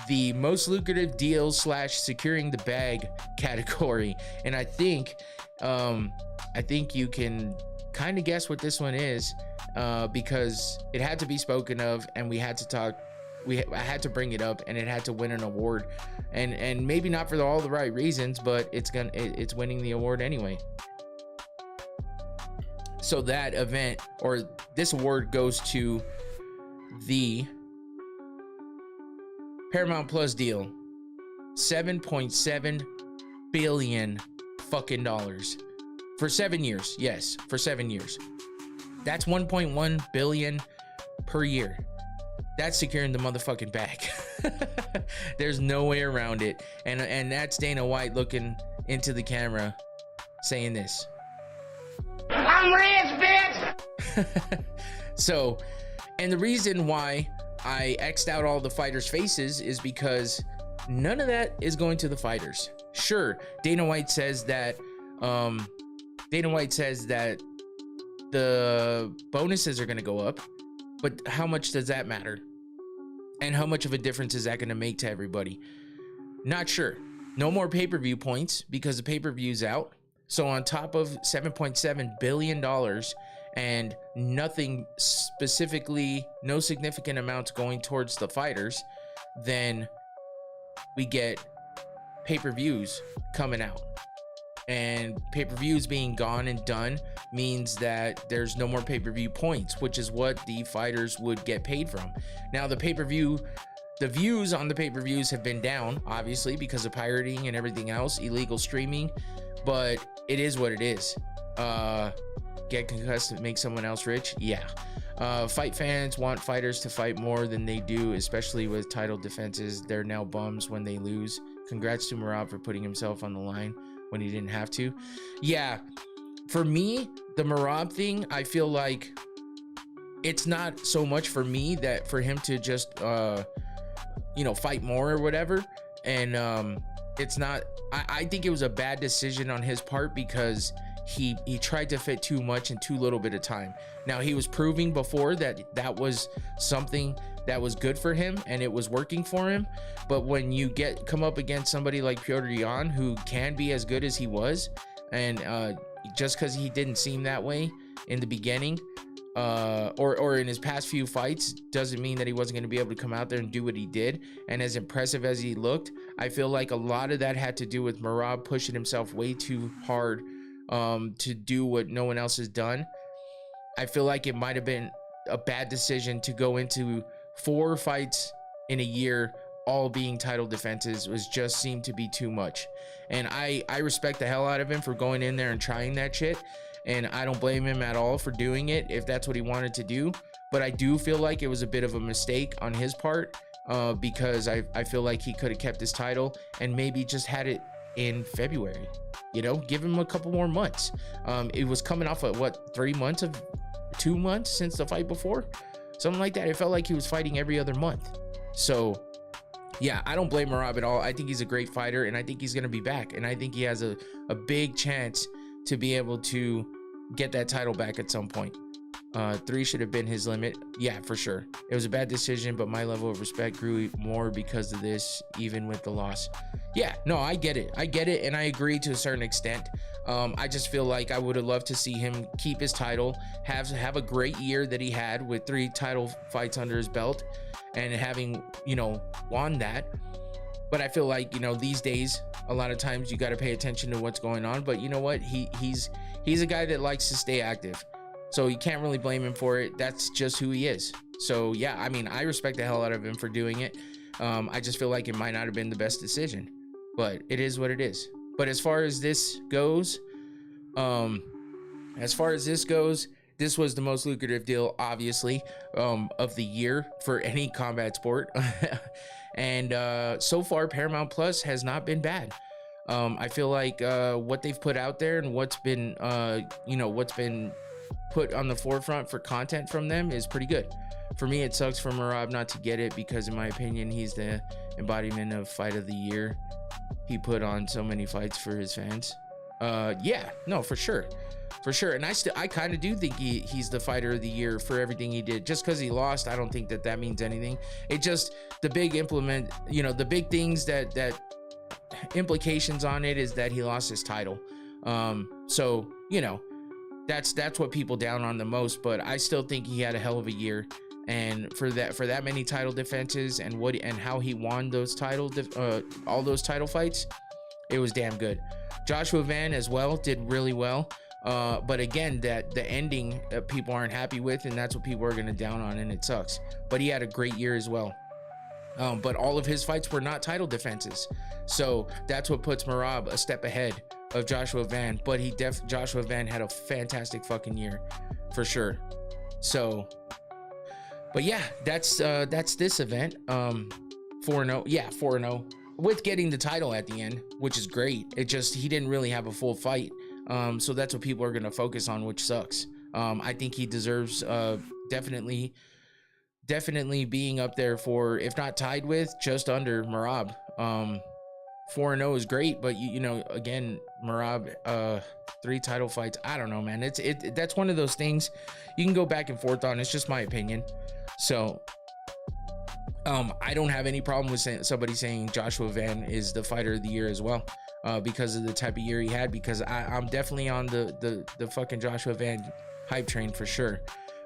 the most lucrative deals / securing the bag category. And I think you can kind of guess what this one is, because it had to be spoken of and we had to talk. I had to bring it up, and it had to win an award, and maybe not for all the right reasons, but it's winning the award anyway. So that event, or this award, goes to the Paramount Plus deal. $7.7 billion fucking dollars for 7 years. Yes, for 7 years. That's 1.1 billion per year. That's securing the motherfucking bag. There's no way around it. And that's Dana White looking into the camera saying this. I'm rich, bitch. So, and the reason why I X'd out all the fighters' faces is because none of that is going to the fighters. Sure, Dana White says that the bonuses are going to go up, but how much does that matter? And how much of a difference is that going to make to everybody? Not sure. No more pay-per-view points because the pay-per-view's out. So on top of $7.7 billion and nothing specifically, no significant amounts going towards the fighters, then we get pay-per-views coming out. And pay-per-views being gone and done means that there's no more pay-per-view points, which is what the fighters would get paid from. Now the pay-per-view, the views on the pay-per-views have been down, obviously, because of pirating and everything else, illegal streaming, but it is what it is. Get concussed to make someone else rich? Yeah. Fight fans want fighters to fight more than they do, especially with title defenses. They're now bums when they lose. Congrats to Merab for putting himself on the line when he didn't have to. Yeah, for me, the Merab thing, I feel like it's not so much for me that for him to just fight more or whatever. And it's not, I think it was a bad decision on his part because he tried to fit too much in too little bit of time. Now, he was proving before that was something that was good for him and it was working for him. But when you come up against somebody like Petr Yan, who can be as good as he was, and just because he didn't seem that way in the beginning, or in his past few fights, doesn't mean that he wasn't going to be able to come out there and do what he did. And as impressive as he looked, I feel like a lot of that had to do with Merab pushing himself way too hard to do what no one else has done. I feel like it might have been a bad decision to go into 4 fights in a year, all being title defenses. Just seemed to be too much. And I respect the hell out of him for going in there and trying that shit. And I don't blame him at all for doing it if that's what he wanted to do. But I do feel like it was a bit of a mistake on his part, because I feel like he could have kept his title and maybe just had it in February. Give him a couple more months. It was coming off of 2 months since the fight before, something like that. It felt like he was fighting every other month. So yeah, I don't blame Merab at all. I think he's a great fighter and I think he's going to be back. And I think he has a big chance to be able to get that title back at some point. 3 should have been his limit. Yeah, for sure. It was a bad decision, but my level of respect grew more because of this, even with the loss. Yeah, no, I get it. And I agree to a certain extent. I just feel like I would have loved to see him keep his title, have a great year that he had with 3 title fights under his belt and having, won that. But I feel like, these days, a lot of times you got to pay attention to what's going on. But you know what? He's a guy that likes to stay active. So you can't really blame him for it. That's just who he is. So yeah, I mean, I respect the hell out of him for doing it. I just feel like it might not have been the best decision, but it is what it is. But as far as this goes, this was the most lucrative deal, obviously, of the year for any combat sport. And so far, Paramount Plus has not been bad. I feel like what they've put out there and what's been put on the forefront for content from them is pretty good. For me, it sucks for Merab not to get it because, in my opinion, he's the embodiment of fight of the year. He put on so many fights for his fans. Yeah, no, for sure. And I kind of do think he's the fighter of the year for everything he did. Just because he lost, I don't think that means anything. It just, the big the big things that implications on it is that he lost his title. So that's what people down on the most, but I still think he had a hell of a year. And for that many title defenses and how he won those all those title fights, it was damn good. Joshua Van as well did really well. But again, that the ending people aren't happy with, and that's what people are going to down on, and it sucks. But he had a great year as well. But all of his fights were not title defenses. So that's what puts Merab a step ahead of Joshua Van. But Joshua Van had a fantastic fucking year for sure. So, but yeah, that's this event. 4-0. Yeah, 4-0 with getting the title at the end, which is great. It just, he didn't really have a full fight. So that's what people are going to focus on, which sucks. I think he deserves definitely being up there for, if not tied with, just under Merab. 4-0 is great, but again, Merab, 3 title fights. I don't know, man. That's one of those things you can go back and forth on. It's just my opinion. So I don't have any problem with somebody saying Joshua Van is the fighter of the year as well. Because of the type of year he had, because I'm definitely on the fucking Joshua Van hype train for sure,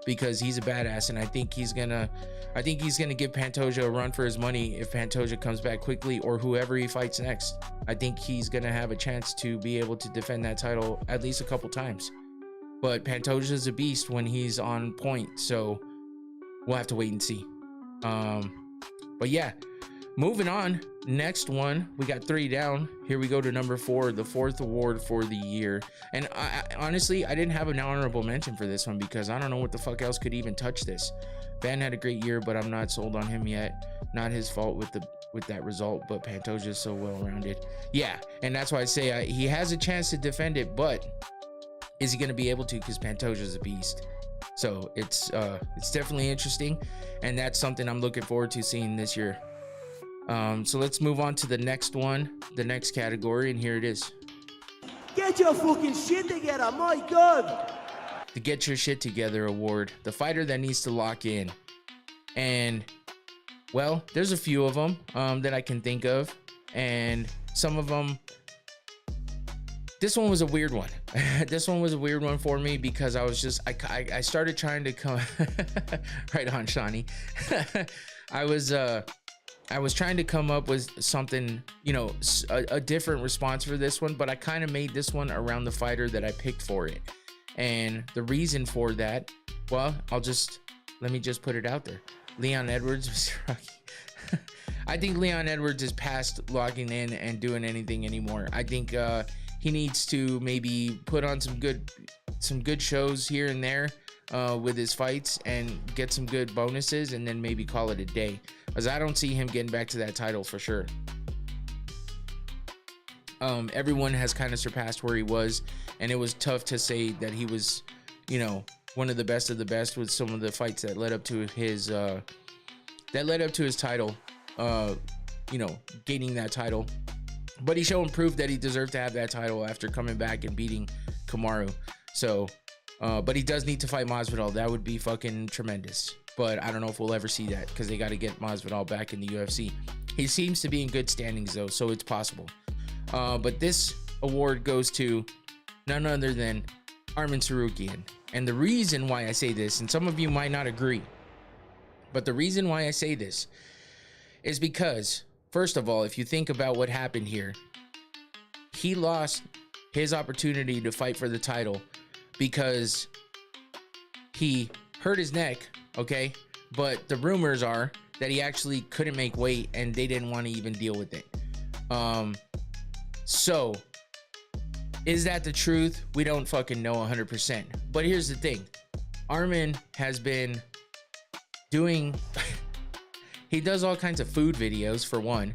because he's a badass, and I think he's gonna give Pantoja a run for his money if Pantoja comes back quickly, or whoever he fights next. I think he's gonna have a chance to be able to defend that title at least a couple times. But Pantoja's a beast when he's on point, so we'll have to wait and see. But yeah, Moving on, next one, we got 3 down. Here we go to number 4, the 4th award for the year. And honestly, I didn't have an honorable mention for this one because I don't know what the fuck else could even touch this. Van had a great year, but I'm not sold on him yet. Not his fault with that result, but Pantoja is so well-rounded. Yeah, and that's why I say he has a chance to defend it, but is he going to be able to? Because Pantoja is a beast. So it's definitely interesting, and that's something I'm looking forward to seeing this year. So let's move on to the next one, the next category, and here it is. Get your fucking shit together, my God! The Get Your Shit Together award, the fighter that needs to lock in. And, well, there's a few of them that I can think of, and some of them, this one was a weird one. This one was a weird one for me because I was just, I started trying to come, right on, Shawnee. I was trying to come up with something, you know, a different response for this one, but I kind of made this one around the fighter that I picked for it. And the reason for that, well, let me just put it out there. Leon Edwards, Mr. Rocky. I think Leon Edwards is past logging in and doing anything anymore. I think he needs to maybe put on some good shows here and there with his fights and get some good bonuses and then maybe call it a day. Because I don't see him getting back to that title for sure. Everyone has kind of surpassed where he was, and it was tough to say that he was, you know, one of the best with some of the fights that led up to his title, you know, gaining that title. But he showed proof that he deserved to have that title after coming back and beating Kamaru. So, but he does need to fight Masvidal. That would be fucking tremendous. But I don't know if we'll ever see that because they got to get Masvidal back in the UFC. He seems to be in good standings though, so it's possible. But this award goes to none other than Arman Tsarukyan. And the reason why I say this, and some of you might not agree, but the reason why I say this is because, first of all, if you think about what happened here, he lost his opportunity to fight for the title because he hurt his neck, okay? But the rumors are that he actually couldn't make weight and they didn't want to even deal with it. So, is that the truth? We don't fucking know 100%. But here's the thing. Arman has been doing... he does all kinds of food videos, for one,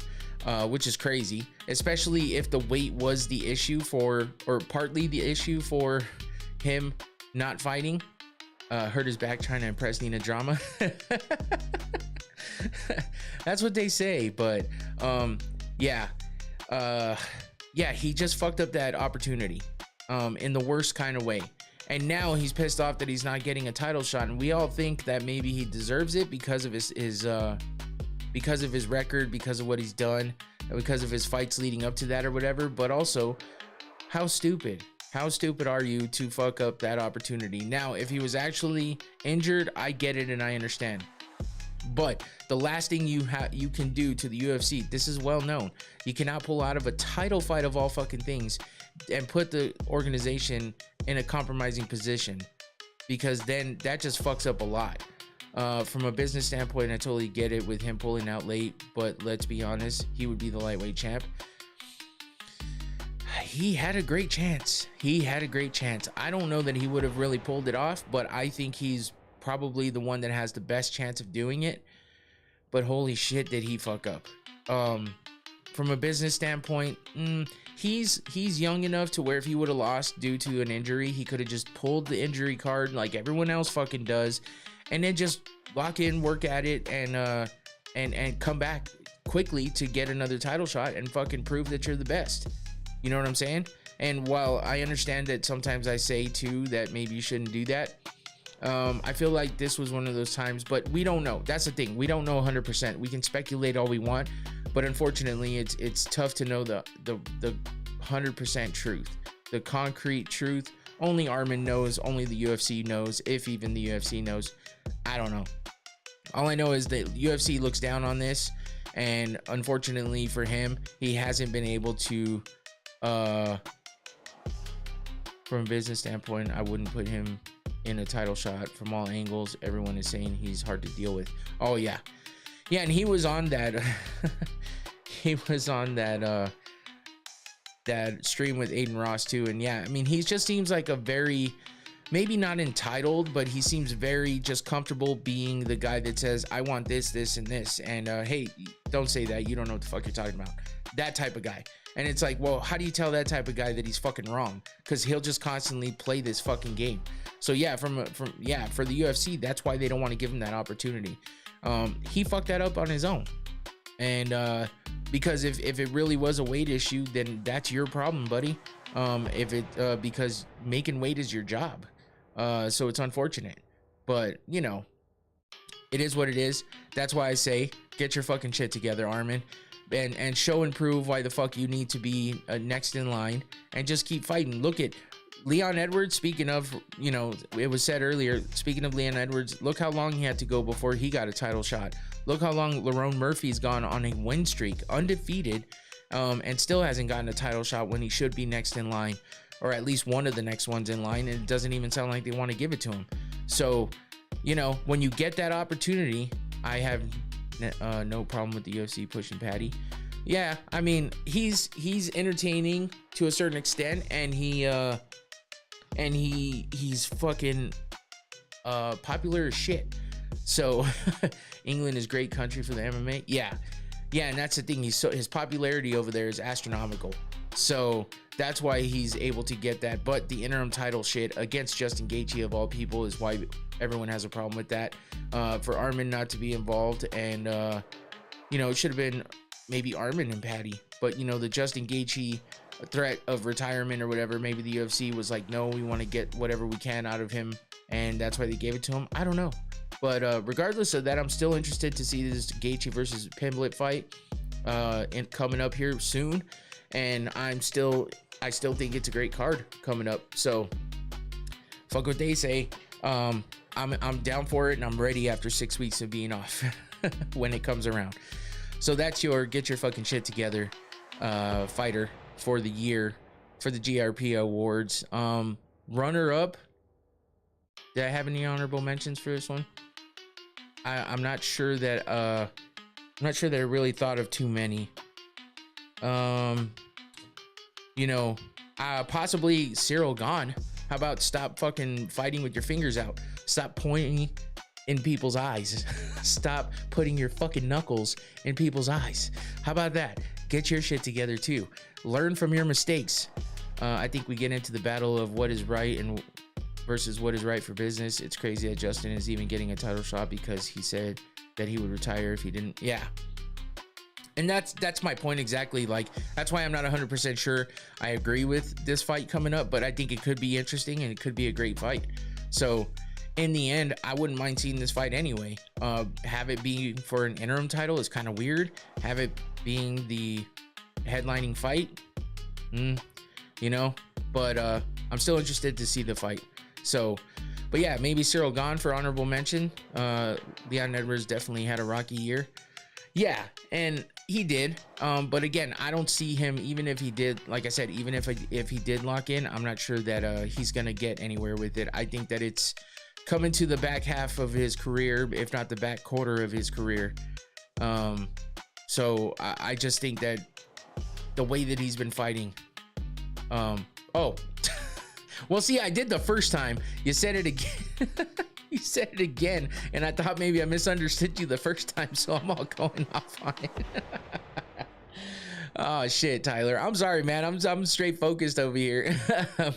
which is crazy. Especially if the weight was the issue for... or partly the issue for him not fighting. Hurt his back trying to impress Nina Drama. That's what they say. But, yeah. Yeah, he just fucked up that opportunity in the worst kind of way. And now he's pissed off that he's not getting a title shot. And we all think that maybe he deserves it because of his record, because of what he's done, because of his fights leading up to that or whatever. But also, how stupid are you to fuck up that opportunity? Now, if he was actually injured, I get it and I understand. But the last thing you can do to the UFC, this is well known, you cannot pull out of a title fight of all fucking things and put the organization in a compromising position, because then that just fucks up a lot. From a business standpoint, I totally get it with him pulling out late, but let's be honest, he would be the lightweight champ. He had a great chance. I don't know that he would have really pulled it off, but I think he's probably the one that has the best chance of doing it. But holy shit, did he fuck up. From a business standpoint, he's young enough to where if he would have lost due to an injury, he could have just pulled the injury card like everyone else fucking does, and then just lock in, work at it, and come back quickly to get another title shot and fucking prove that you're the best. You know what I'm saying? And while I understand that sometimes I say too that maybe you shouldn't do that, I feel like this was one of those times, but we don't know. That's the thing. We don't know 100%. We can speculate all we want, but unfortunately, it's tough to know the 100% truth, the concrete truth. Only Arman knows. Only the UFC knows, if even the UFC knows. I don't know. All I know is that UFC looks down on this, and unfortunately for him, he hasn't been able to. From a business standpoint, I wouldn't put him in a title shot from all angles. Everyone is saying he's hard to deal with. Oh yeah, Yeah, and he was on that. He was on that that stream with Aiden Ross too. And yeah, I mean, he just seems like a very, maybe not entitled, but he seems very just comfortable being the guy that says, I want this, this, and this. And hey, don't say that. You don't know what the fuck you're talking about. That type of guy. And it's like, well, how do you tell that type of guy that he's fucking wrong? Because he'll just constantly play this fucking game. So yeah, for the UFC, that's why they don't want to give him that opportunity. He fucked that up on his own. And because if it really was a weight issue, then that's your problem, buddy. Because making weight is your job. So it's unfortunate, but you know, it is what it is. That's why I say, get your fucking shit together, Armin, and show and prove why the fuck you need to be next in line, and just keep fighting. Look at Leon Edwards. Speaking of, you know, it was said earlier, speaking of Leon Edwards, look how long he had to go before he got a title shot. Look how long Lerone Murphy's gone on a win streak, undefeated, and still hasn't gotten a title shot when he should be next in line, or at least one of the next ones in line, and it doesn't even sound like they want to give it to him. So, you know, when you get that opportunity, I have no problem with the UFC pushing Patty. Yeah, I mean, he's entertaining to a certain extent, and he's fucking popular as shit. So England is great country for the MMA. Yeah, and that's the thing. His popularity over there is astronomical. So that's why he's able to get that. But the interim title shit against Justin Gaethje of all people is why everyone has a problem with that. For Armin not to be involved, and you know, it should have been maybe Armin and Patty. But you know, the Justin Gaethje threat of retirement or whatever, maybe the UFC was like, no, we want to get whatever we can out of him, and that's why they gave it to him. I don't know. But regardless of that, I'm still interested to see this Gaethje versus Fumbled fight coming up here soon. And I still think it's a great card coming up. So fuck what they say. I'm down for it, and I'm ready after 6 weeks of being off when it comes around. So that's your get your fucking shit together fighter for the year for the GRP Awards. Runner up. Did I have any honorable mentions for this one? I'm not sure that I really thought of too many. You know, possibly Cyril Gahn. How about stop fucking fighting with your fingers out? Stop pointing in people's eyes. Stop putting your fucking knuckles in people's eyes. How about that? Get your shit together too. Learn from your mistakes. I think we get into the battle of what is right and versus what is right for business. It's crazy that Justin is even getting a title shot because he said that he would retire if he didn't. Yeah. And that's my point exactly. Like, that's why I'm not 100% sure I agree with this fight coming up, but I think it could be interesting and it could be a great fight. So in the end, I wouldn't mind seeing this fight anyway. Have it be for an interim title is kind of weird. Have it being the headlining fight, you know, but I'm still interested to see the fight. So, but yeah, maybe Cyril Gahn for honorable mention. Leon Edwards definitely had a rocky year. Yeah, and he did. But again, I don't see him, even if he did, like I said, even if he did lock in, I'm not sure that he's going to get anywhere with it. I think that it's coming to the back half of his career, if not the back quarter of his career. So I just think that the way that he's been fighting, well, see, I did the first time. You said it again. You said it again, and I thought maybe I misunderstood you the first time, so I'm all going off on it. Oh shit, Tyler. I'm sorry, man. I'm straight focused over here.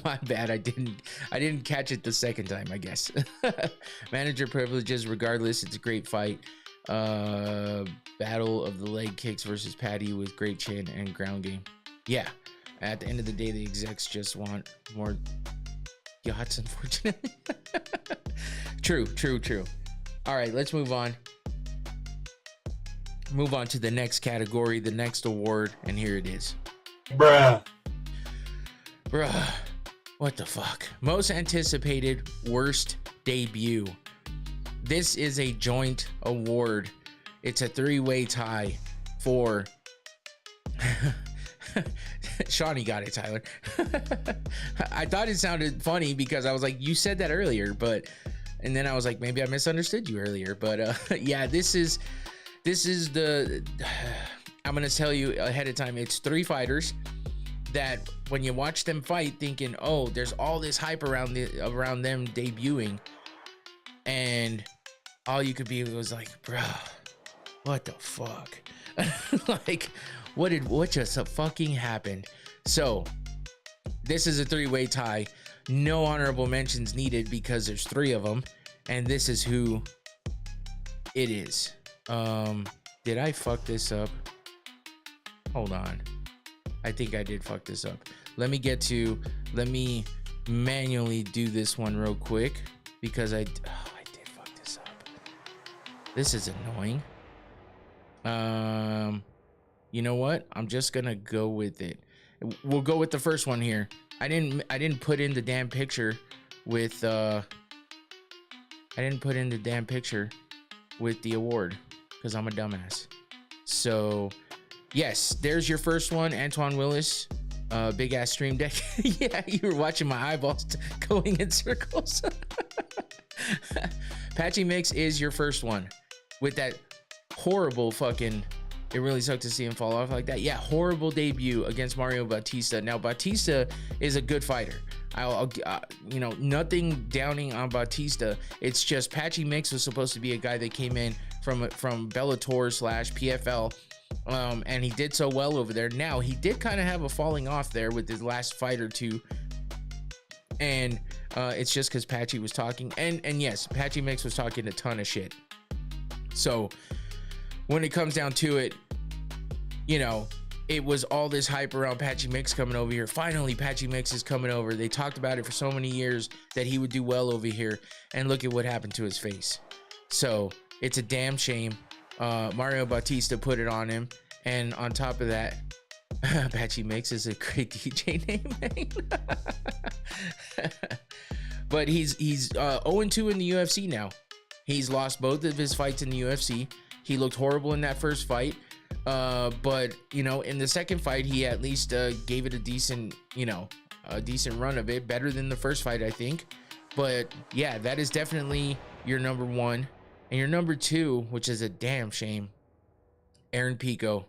My bad. I didn't catch it the second time, I guess. Manager privileges, regardless. It's a great fight. Battle of the leg kicks versus Patty with great chin and ground game. Yeah. At the end of the day, the execs just want more yachts, unfortunately. True. All right, let's move on. Move on to the next category, the next award, and here it is. Bruh. What the fuck? Most anticipated worst debut. This is a joint award. It's a three-way tie for... Shawnee got it, Tyler. I thought it sounded funny because I was like, you said that earlier, and then I was like, maybe I misunderstood you earlier. But yeah, this is this is the, I'm going to tell you ahead of time, it's 3 fighters that when you watch them fight thinking, oh, there's all this hype around them debuting, and all you could be was like, bro, what the fuck? Like, what just fucking happened? So this is a 3-way tie. No honorable mentions needed because there's 3 of them, and this is who it is. Did I fuck this up? Hold on. I think I did fuck this up. Let me manually do this one real quick because I did fuck this up. This is annoying. You know what? I'm just gonna go with it. We'll go with the first one here. I didn't put in the damn picture with the award because I'm a dumbass. So yes, there's your first one, Antoine Willis. Big ass stream deck. Yeah, you were watching my eyeballs going in circles. Patchy Mix is your first one with that horrible fucking, it really sucked to see him fall off like that. Yeah, horrible debut against Mario Bautista. Now Bautista is a good fighter. I'll you know, nothing downing on Bautista. It's just Patchy Mix was supposed to be a guy that came in from Bellator / PFL. And he did so well over there. Now he did kind of have a falling off there with his last fight or two, and it's just because Patchy was talking, and yes, Patchy Mix was talking a ton of shit. So when it comes down to it, you know, it was all this hype around Patchy Mix coming over here. Finally, Patchy Mix is coming over. They talked about it for so many years that he would do well over here, and look at what happened to his face. So it's a damn shame. Mario Bautista put it on him, and on top of that, Patchy Mix is a great DJ name. But he's 0-2 in the UFC now. He's lost both of his fights in the UFC. He looked horrible in that first fight, but you know, in the second fight, he at least gave it a decent run of it, better than the first fight, I think. But yeah, that is definitely your number 1. And your number 2, which is a damn shame, Aaron Pico.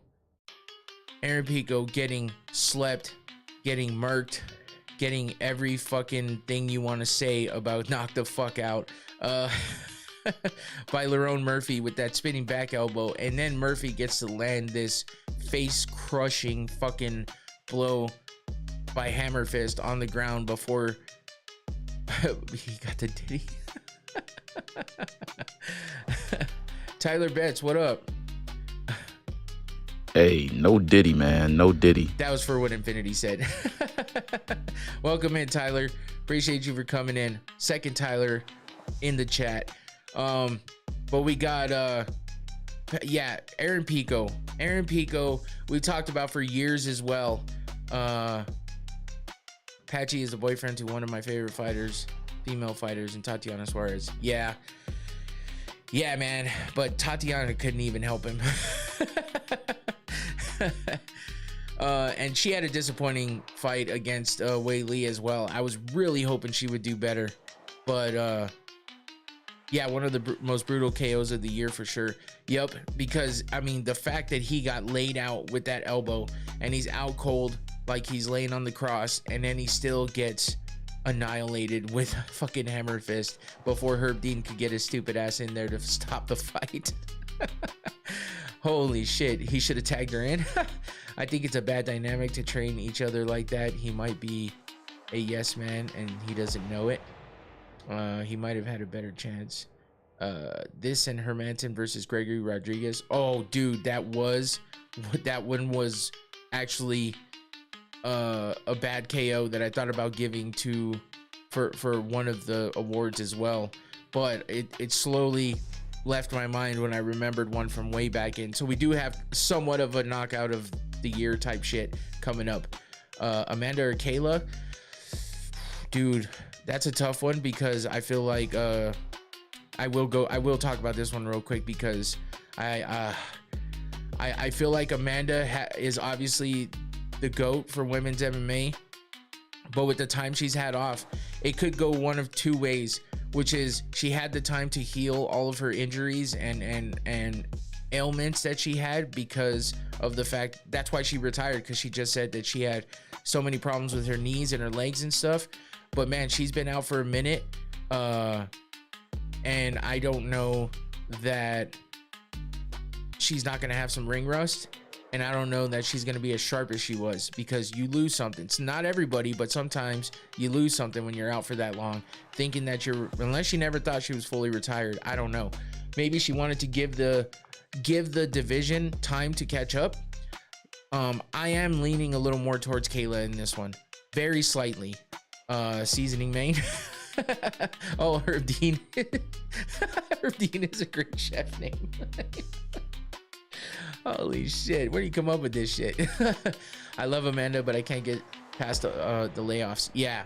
Aaron Pico getting slept, getting murked, getting every fucking thing you want to say about knock the fuck out by Lerone Murphy with that spinning back elbow. And then Murphy gets to land this face-crushing fucking blow by Hammer Fist on the ground before he got the ditty. Tyler Betts, what up? Hey, no Diddy, man, no Diddy. That was for what Infinity said. Welcome in, Tyler. Appreciate you for coming in. Second Tyler in the chat. But we got Aaron Pico. Aaron Pico, we talked about for years as well. Patchy is the boyfriend to one of my favorite fighters, female fighters, and Tatiana Suarez. Yeah, man, but Tatiana couldn't even help him. And she had a disappointing fight against Wei Li as well. I was really hoping she would do better, but yeah, one of the most brutal KOs of the year for sure. Yep, because I mean, the fact that he got laid out with that elbow and he's out cold like he's laying on the cross, and then he still gets annihilated with a fucking hammer fist before Herb Dean could get his stupid ass in there to stop the fight. Holy shit, he should have tagged her in. I think it's a bad dynamic to train each other like that. He might be a yes man and he doesn't know it. He might have had a better chance. This and Hermanson versus Gregory Rodriguez. Oh, dude, that one was actually a bad KO that I thought about giving for one of the awards as well, but it slowly left my mind when I remembered one from way back in. So we do have somewhat of a knockout of the year type shit coming up. Amanda or Kayla, dude, that's a tough one because I feel like I will talk about this one real quick because I feel like Amanda is obviously the GOAT for women's MMA, but with the time she's had off, it could go one of two ways, which is she had the time to heal all of her injuries and ailments that she had because of the fact that's why she retired, because she just said that she had so many problems with her knees and her legs and stuff. But man, she's been out for a minute, and I don't know that she's not going to have some ring rust, and I don't know that she's going to be as sharp as she was, because you lose something. It's not everybody, but sometimes you lose something when you're out for that long, thinking that unless she never thought she was fully retired. I don't know, maybe she wanted to give the division time to catch up. I am leaning a little more towards Kayla in this one, very slightly. Seasoning Mayne. Oh, Herb Dean. Herb Dean is a great chef name. Holy shit, where do you come up with this shit? I love Amanda, but I can't get past the layoffs. Yeah,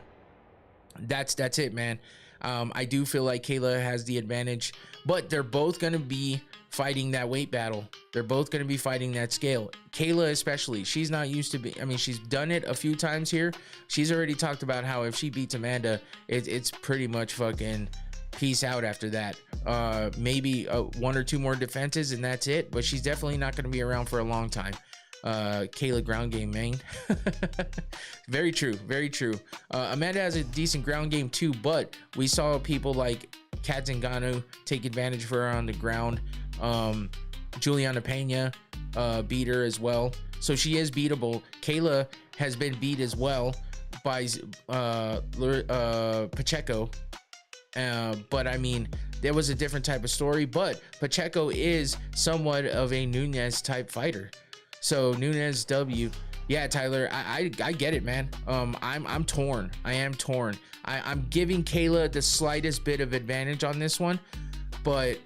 that's it, man. I do feel like Kayla has the advantage, but they're both gonna be fighting that weight battle. They're both going to be fighting that scale. Kayla especially, she's not used to be, I mean, she's done it a few times here. She's already talked about how if she beats Amanda, it's pretty much fucking peace out after that. Maybe one or two more defenses and that's it, but she's definitely not going to be around for a long time. Kayla ground game, Mayne. Very true, very true. Amanda has a decent ground game too, but we saw people like Kat Zingano take advantage of her on the ground. Juliana Pena beat her as well, so she is beatable. Kayla has been beat as well by Pacheco, but I mean, there was a different type of story. But Pacheco is somewhat of a Nunes type fighter, so Nunes W. Yeah, Tyler, I get it, man. I'm torn. I am torn. I'm giving Kayla the slightest bit of advantage on this one, but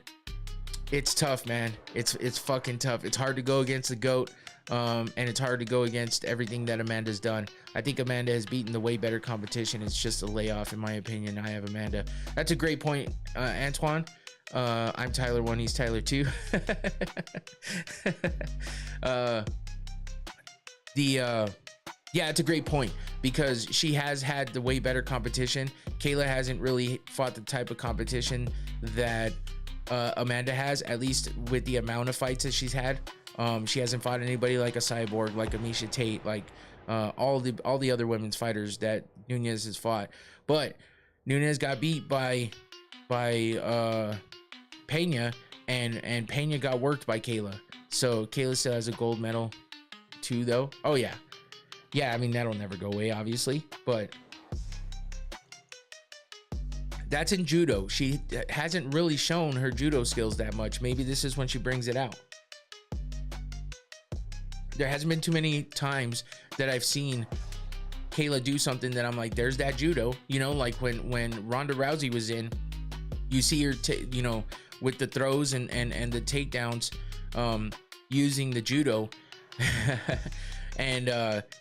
it's tough, man. It's fucking tough. It's hard to go against the GOAT, and it's hard to go against everything that Amanda's done. I think Amanda has beaten the way better competition. It's just a layoff, in my opinion. I have Amanda. That's a great point, Antoine. I'm Tyler 1, he's Tyler 2. Yeah, it's a great point, because she has had the way better competition. Kayla hasn't really fought the type of competition that Amanda has, at least with the amount of fights that she's had. She hasn't fought anybody like a Cyborg, like Amisha Tate, like all the other women's fighters that Nunes has fought. But Nunes got beat by Pena, and Pena got worked by Kayla. So Kayla still has a gold medal too, though. Oh yeah, I mean, that'll never go away, obviously, but that's in judo. She hasn't really shown her judo skills that much. Maybe this is when she brings it out. There hasn't been too many times that I've seen Kayla do something that I'm like, there's that judo, you know, like when Ronda Rousey was in, you see her, you know, with the throws and the takedowns, using the judo. And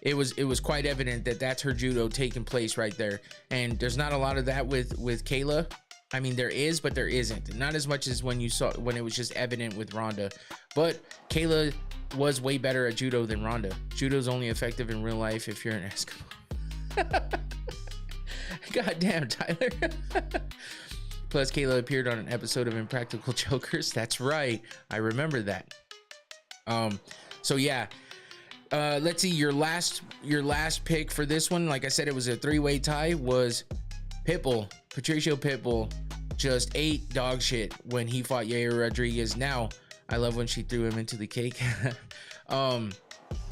it was quite evident that that's her judo taking place right there. And there's not a lot of that with Kayla. I mean, there is, but there isn't. Not as much as when it was just evident with Ronda. But Kayla was way better at judo than Ronda. Judo's only effective in real life if you're an Eskimo. God damn, Tyler. Plus, Kayla appeared on an episode of Impractical Jokers. That's right, I remember that. So yeah. Let's see, your last pick for this one, like I said, it was a three-way tie, was Pitbull. Patricio Pitbull just ate dog shit when he fought Yair Rodriguez. Now, I love when she threw him into the cake. Now,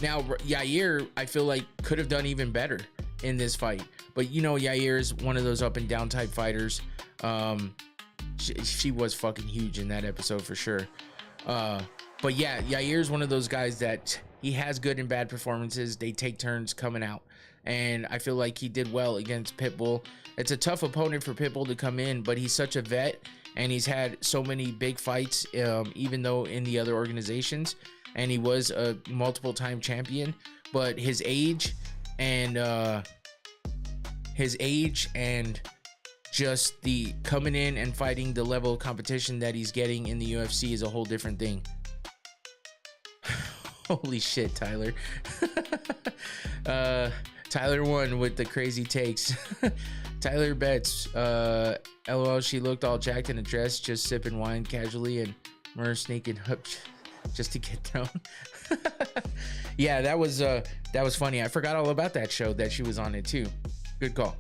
Yair, I feel like, could have done even better in this fight. But, you know, Yair is one of those up-and-down type fighters. She was fucking huge in that episode for sure. But yeah, Yair is one of those guys that he has good and bad performances. They take turns coming out. And I feel like he did well against Pitbull. It's a tough opponent for Pitbull to come in, but he's such a vet, and he's had so many big fights, even though in the other organizations, and he was a multiple time champion. But his age and just the coming in and fighting the level of competition that he's getting in the UFC is a whole different thing. Holy shit, Tyler. Tyler won with the crazy takes. Tyler bets, LOL, she looked all jacked in a dress, just sipping wine casually, and Murr sneaking up. just to get thrown. Yeah, that was funny. I forgot all about that show that she was on it too. Good call.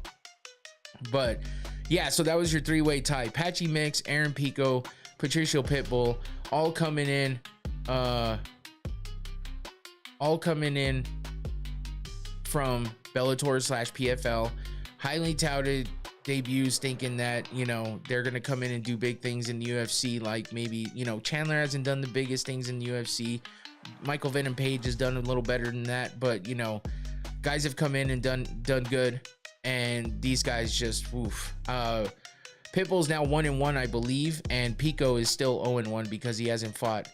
But yeah, so that was your three-way tie. Patchy Mix, Aaron Pico, Patricio Pitbull, all coming in from Bellator / PFL. Highly touted debuts, thinking that, you know, they're gonna come in and do big things in the UFC. Like maybe, you know, Chandler hasn't done the biggest things in the UFC. Michael Venom Page has done a little better than that, but you know, guys have come in and done good, and these guys just oof. Pitbull's now 1-1, I believe, and Pico is still 0-1 because he hasn't fought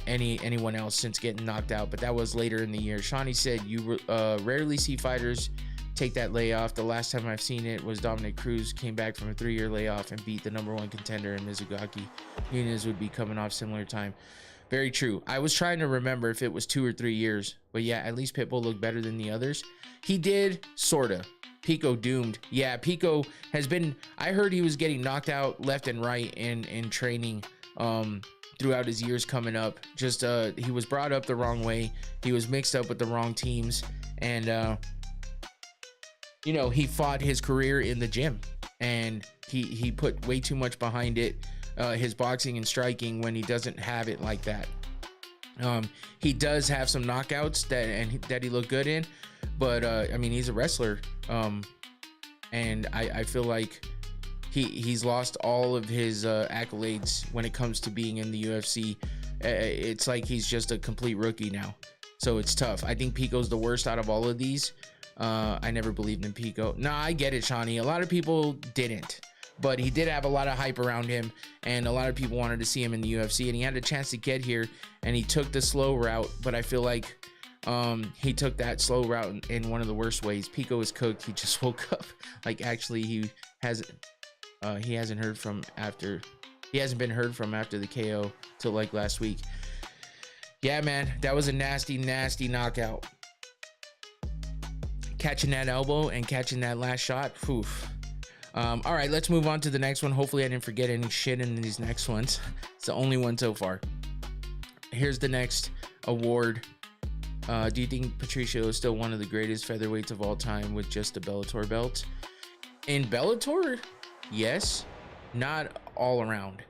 anyone else since getting knocked out, but that was later in the year. Shawnee said you rarely see fighters take that layoff. The last time I've seen it was Dominic Cruz came back from a 3-year layoff and beat the #1 contender in Mizugaki. Nunez would be coming off similar time. Very true. I was trying to remember if it was 2 or 3 years, but yeah, at least Pitbull looked better than the others. He did, sorta. Pico doomed. Yeah, Pico has been, I heard he was getting knocked out left and right in training throughout his years coming up. Just he was brought up the wrong way. He was mixed up with the wrong teams, and you know, he fought his career in the gym, and he put way too much behind it, his boxing and striking, when he doesn't have it like that. He does have some knockouts that he looked good in, but I mean, he's a wrestler, and I feel like he's lost all of his accolades when it comes to being in the UFC. It's like he's just a complete rookie now, so it's tough. I think Pico's the worst out of all of these. I never believed in Pico. Nah, I get it, Shawnee. A lot of people didn't, but he did have a lot of hype around him, and a lot of people wanted to see him in the UFC, and he had a chance to get here, and he took the slow route. But I feel like he took that slow route in one of the worst ways. Pico is cooked. He just woke up. Like, actually, he hasn't been heard from after the KO till like last week. Yeah, man, that was a nasty knockout. Catching that elbow and catching that last shot. Oof. All right, let's move on to the next one. Hopefully I didn't forget any shit in these next ones. It's the only one so far. Here's the next award. Do you think Patricio is still one of the greatest featherweights of all time with just a Bellator belt? In Bellator, yes. Not all around.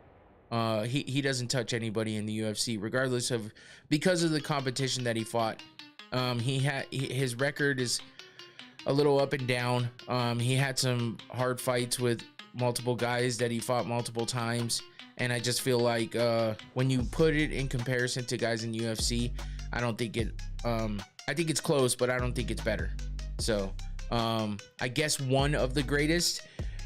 He doesn't touch anybody in the UFC, regardless of, because of the competition that he fought. His record is a little up and down. He had some hard fights with multiple guys that he fought multiple times, and I just feel like when you put it in comparison to guys in UFC, I don't think it I think it's close, but I don't think it's better. So I guess one of the greatest,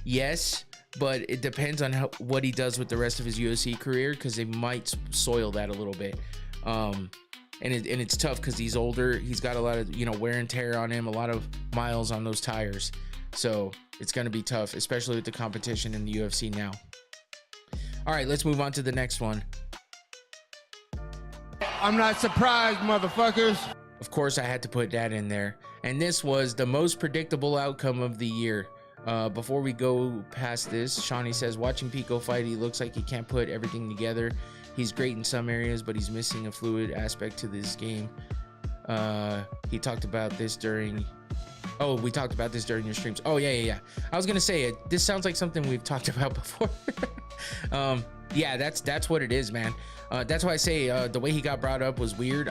yes, but it depends on what he does with the rest of his UFC career, because they might soil that a little bit. And it's tough because he's older. He's got a lot of, you know, wear and tear on him, a lot of miles on those tires. So it's going to be tough, especially with the competition in the UFC now. All right, let's move on to the next one. I'm not surprised, motherfuckers. Of course, I had to put that in there. And this was the most predictable outcome of the year. Before we go past this, Shawnee says, watching Pico fight, he looks like he can't put everything together. He's great in some areas, but he's missing a fluid aspect to this game. He talked about this during... Oh, we talked about this during your streams. Oh, yeah. I was going to say, this sounds like something we've talked about before. Yeah, that's what it is, man. That's why I say the way he got brought up was weird.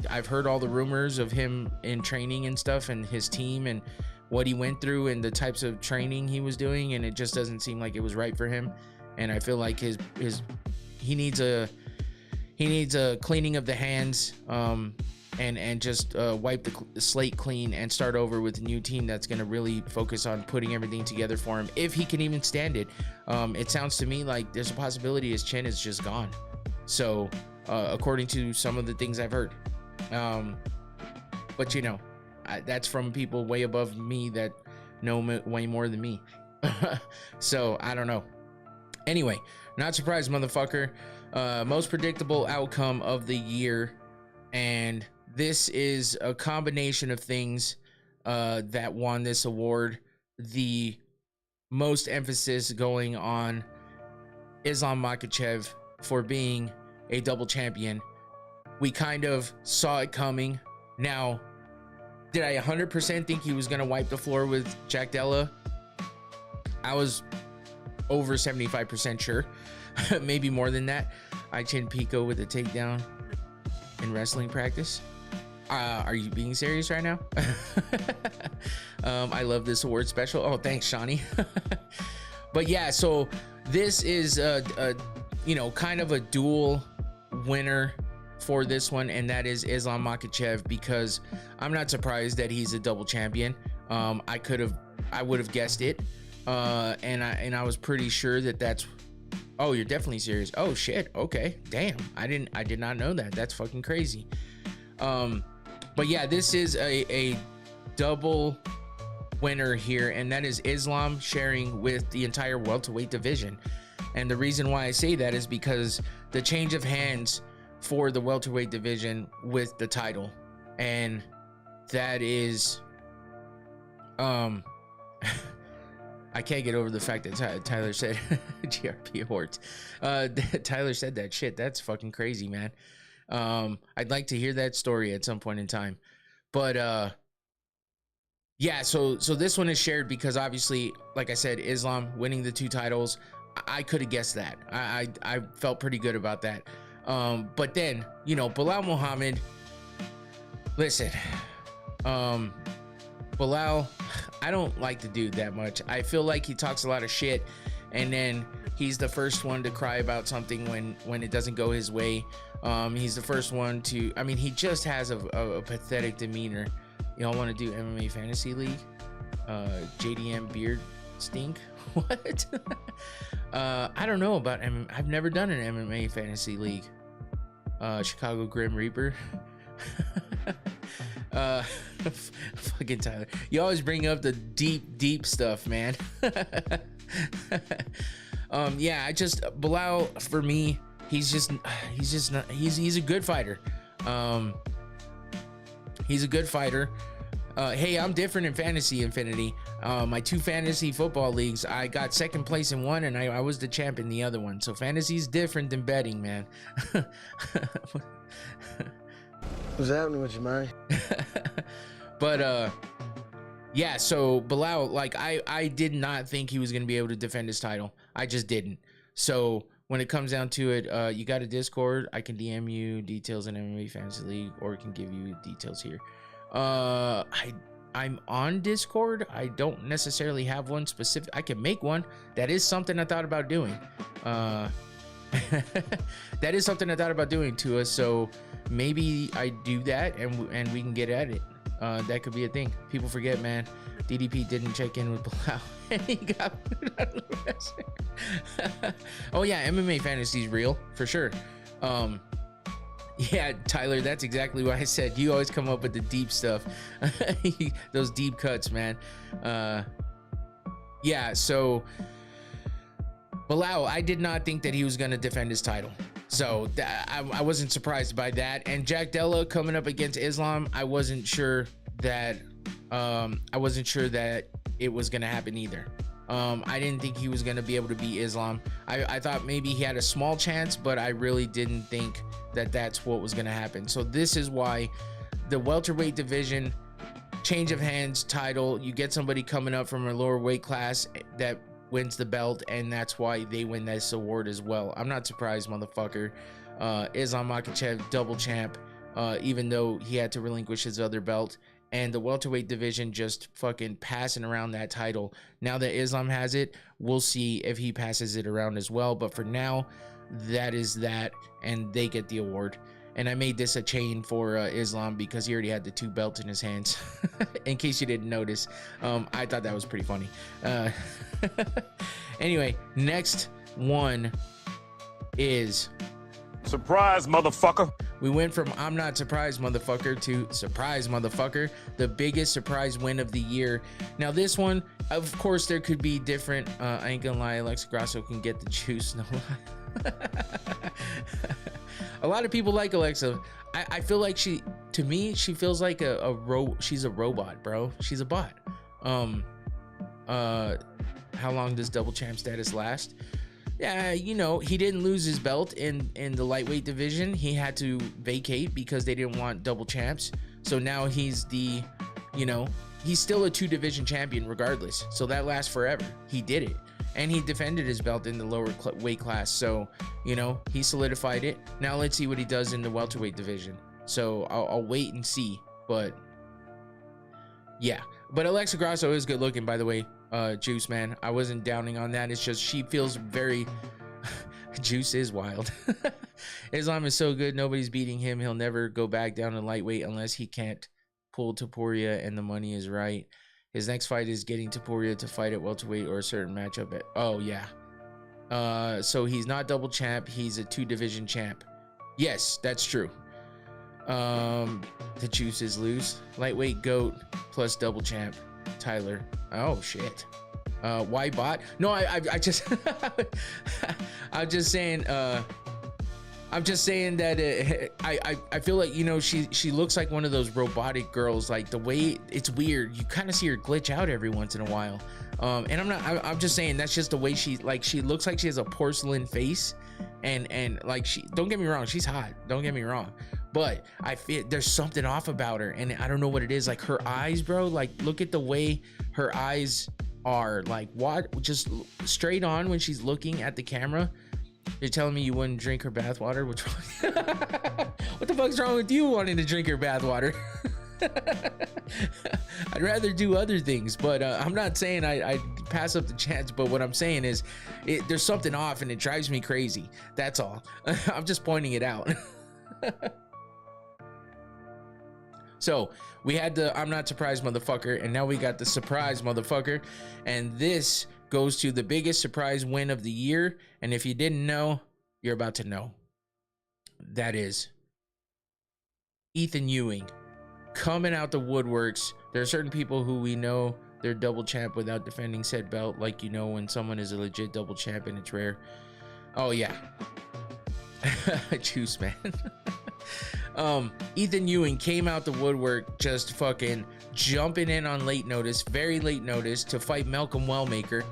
I've heard all the rumors of him in training and stuff, and his team and what he went through and the types of training he was doing, and it just doesn't seem like it was right for him. And I feel like he needs a cleaning of the hands, and just wipe the slate clean and start over with a new team that's going to really focus on putting everything together for him, if he can even stand it. It sounds to me like there's a possibility his chin is just gone. So according to some of the things I've heard, but you know, that's from people way above me that know way more than me. So I don't know. Anyway, not surprised, motherfucker. Most predictable outcome of the year, and this is a combination of things that won this award. The most emphasis going on Islam Makhachev for being a double champion. we kind of saw it coming. Now, did I 100% think he was going to wipe the floor with Jack Della? I was over 75% sure. Maybe more than that. I chin Pico with a takedown in wrestling practice. Are you being serious right now? I love this award special. Oh, thanks, Shawnee. But yeah, so this is you know, kind of a dual winner for this one, and that is Islam Makhachev, because I'm not surprised that he's a double champion. I would have guessed it, and I was pretty sure that that's. Oh, you're definitely serious. Oh shit. Okay. Damn. I did not know that. That's fucking crazy. But yeah, this is a double winner here, and that is Islam sharing with the entire welterweight division. And the reason why I say that is because the change of hands for the welterweight division with the title, and that is I can't get over the fact that Tyler said GRP Awards. Tyler said that shit. That's fucking crazy, man. I'd like to hear that story at some point in time. But yeah, so this one is shared because obviously, like I said, Islam winning the 2 titles. I could have guessed that. I felt pretty good about that. But then, you know, Bilal Muhammad, listen, Bilal, I don't like the dude that much. I feel like he talks a lot of shit, and then he's the first one to cry about something when it doesn't go his way. He's the first one to, I mean, he just has a pathetic demeanor. Y'all want to do MMA Fantasy League? JDM Beard Stink? What? I don't know about MMA. I've never done an MMA Fantasy League. Chicago Grim Reaper. Fucking Tyler, you always bring up the deep stuff, man. Yeah, Bilal, for me, he's a good fighter. He's a good fighter. Hey, I'm different in Fantasy Infinity. My 2 fantasy football leagues, I got second place in one, and I was the champ in the other one. So fantasy's different than betting, man. What's happening with you, man? But yeah, so Bilal, like, I did not think he was gonna be able to defend his title. I just didn't. So when it comes down to it, you got a Discord. I can DM you details in MMA Fantasy League, or I can give you details here. I'm on Discord. I don't necessarily have one specific. I can make one. That is something I thought about doing. That is something I thought about doing to us. So maybe I do that, and we can get at it. That could be a thing. People forget, man. DDP didn't check in with Bilal, and he got put out of the wrestling. Oh yeah, MMA Fantasy is real for sure. Yeah, Tyler, that's exactly what I said. You always come up with the deep stuff. Those deep cuts, man. Yeah, so Bilal, I did not think that he was going to defend his title. So I wasn't surprised by that. And Jack Della coming up against Islam, I wasn't sure that it was going to happen either. I didn't think he was going to be able to beat Islam. I thought maybe he had a small chance, but I really didn't think that that's what was going to happen. So this is why the welterweight division, change of hands title, you get somebody coming up from a lower weight class that wins the belt, and that's why they win this award as well. I'm not surprised, motherfucker. Islam Makhachev, double champ, even though he had to relinquish his other belt. And the welterweight division just fucking passing around that title. Now that Islam has it, we'll see if he passes it around as well. But for now, that is that, and they get the award. And I made this a chain for Islam because he already had the 2 belts in his hands. In case you didn't notice, I thought that was pretty funny. Anyway, next one is surprise, motherfucker. We went from I'm not surprised, motherfucker, to surprise, motherfucker, the biggest surprise win of the year. Now, this one, of course, there could be different. I ain't gonna lie, Alexa Grasso can get the juice. No lie. A lot of people like Alexa. I feel like to me, she feels like she's a robot, bro. She's a bot. How long does double champ status last? Yeah, you know, he didn't lose his belt in the lightweight division. He had to vacate because they didn't want double champs. So now he's the, you know, he's still a 2-division champion regardless. So that lasts forever. He did it. And he defended his belt in the lower weight class. So, you know, he solidified it. Now let's see what he does in the welterweight division. So I'll wait and see. But yeah, but Alexa Grasso is good looking, by the way. Juice, man, I wasn't downing on that. It's just she feels very Juice is wild. Islam is so good, nobody's beating him. He'll never go back down to lightweight unless he can't pull Topuria and the money is right. His next fight is getting Topuria to fight at welterweight or a certain matchup at, oh yeah. So he's not double champ, he's a 2-division champ. Yes, that's true. The Juice is loose. Lightweight GOAT plus double champ. Tyler. Oh shit. Why bot? No, I just I'm just saying that I feel like, you know, she looks like one of those robotic girls, like the way it's weird. You kind of see her glitch out every once in a while. And I'm just saying that's just the way she looks like she has a porcelain face, and like don't get me wrong, she's hot. Don't get me wrong. But I feel there's something off about her, and I don't know what it is. Like her eyes, bro. Like look at the way her eyes are. Like what? Just straight on when she's looking at the camera. You're telling me you wouldn't drink her bathwater? What's wrong? What the fuck's wrong with you wanting to drink her bathwater? I'd rather do other things, but I'm not saying I pass up the chance. But what I'm saying is, there's something off, and it drives me crazy. That's all. I'm just pointing it out. So we had the I'm not surprised motherfucker, and now we got the surprise motherfucker, and this goes to the biggest surprise win of the year. And if you didn't know, you're about to know. That is Ethan Ewing coming out the woodworks. There are certain people who we know they're double champ without defending said belt, like, you know, when someone is a legit double champ and it's rare. Oh yeah. Juice, man. Ethan Ewing came out the woodwork, just fucking jumping in on late notice, very late notice, to fight Malcolm Wellmaker.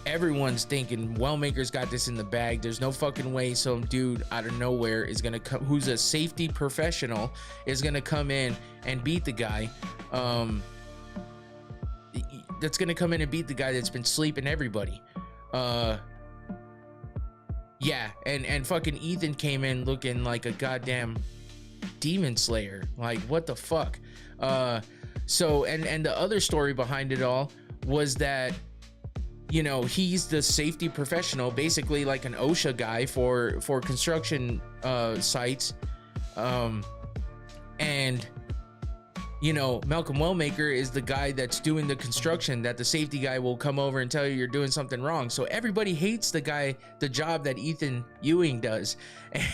Everyone's thinking Wellmaker's got this in the bag. There's no fucking way some dude out of nowhere is gonna come, who's a safety professional, is gonna come in and beat the guy. That's gonna come in and beat the guy that's been sleeping everybody. Yeah, and fucking Ethan came in looking like a goddamn demon slayer. Like, what the fuck? So and the other story behind it all was that, you know, he's the safety professional, basically like an OSHA guy for construction sites. And you know, Malcolm Wellmaker is the guy that's doing the construction, that the safety guy will come over and tell you you're doing something wrong. So everybody hates the guy, the job that Ethan Ewing does.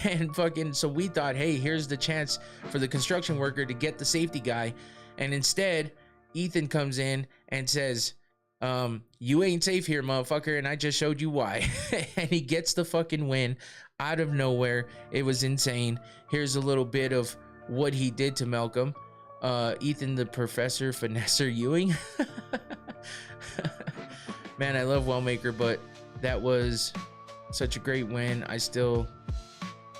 And fucking, so we thought, hey, here's the chance for the construction worker to get the safety guy. And instead, Ethan comes in and says, you ain't safe here, motherfucker, and I just showed you why. And he gets the fucking win out of nowhere. It was insane. Here's a little bit of what he did to Malcolm. Ethan the Professor Finesser Ewing. Man, I love Wellmaker, but that was such a great win. I still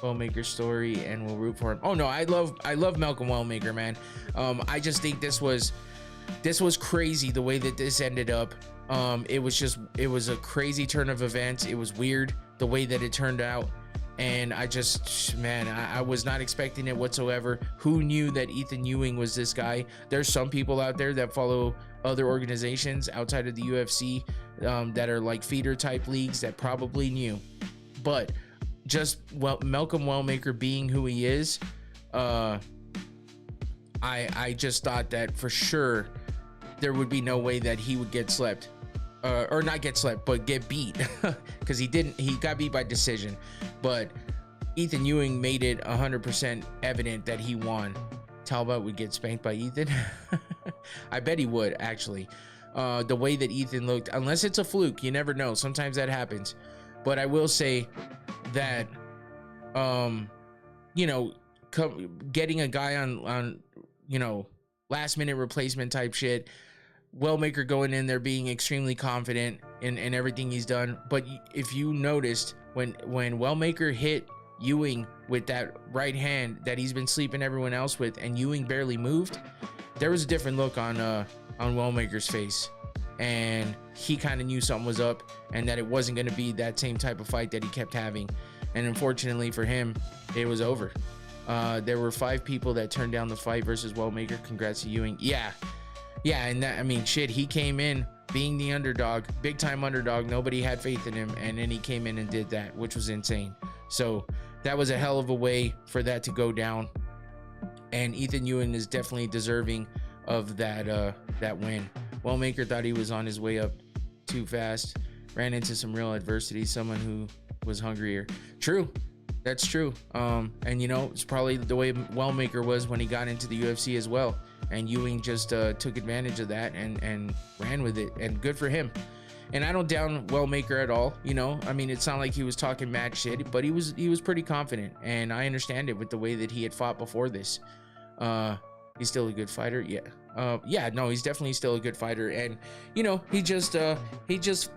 Wellmaker's story and will root for him. Oh no, I love Malcolm Wellmaker, man. I just think this was crazy the way that this ended up. It was a crazy turn of events. It was weird the way that it turned out. And I just, man, I was not expecting it whatsoever. Who knew that Ethan Ewing was this guy? There's some people out there that follow other organizations outside of the UFC that are like feeder type leagues that probably knew. But just, well, Malcolm Wellmaker being who he is, I just thought that for sure there would be no way that he would get slept. Or not get slept, but get beat. Because he got beat by decision. But Ethan Ewing made it 100% evident that he won. Talbot would get spanked by Ethan. I bet he would, actually. The way that Ethan looked, unless it's a fluke, you never know. Sometimes that happens. But I will say that, you know, getting a guy on, you know, last minute replacement type shit. Wellmaker going in there being extremely confident in everything he's done. But if you noticed, when Wellmaker hit Ewing with that right hand that he's been sleeping everyone else with, and Ewing barely moved, there was a different look on Wellmaker's face, and he kind of knew something was up and that it wasn't going to be that same type of fight that he kept having. And unfortunately for him, it was over. There were 5 people that turned down the fight versus Wellmaker. Congrats to Ewing. Yeah, and that, I mean, shit, he came in being the underdog, big time underdog. Nobody had faith in him, and then he came in and did that, which was insane. So that was a hell of a way for that to go down, and Ethan Ewing is definitely deserving of that win. Wellmaker thought he was on his way up too fast, ran into some real adversity, someone who was hungrier. True, that's true. And you know, it's probably the way Wellmaker was when he got into the UFC as well, and Ewing just took advantage of that and ran with it, and good for him. And I don't down Wellmaker at all, you know. I mean, it's not like he was talking mad shit, but he was pretty confident, and I understand it with the way that he had fought before this. He's still a good fighter, yeah. Yeah, no, he's definitely still a good fighter, and you know, he just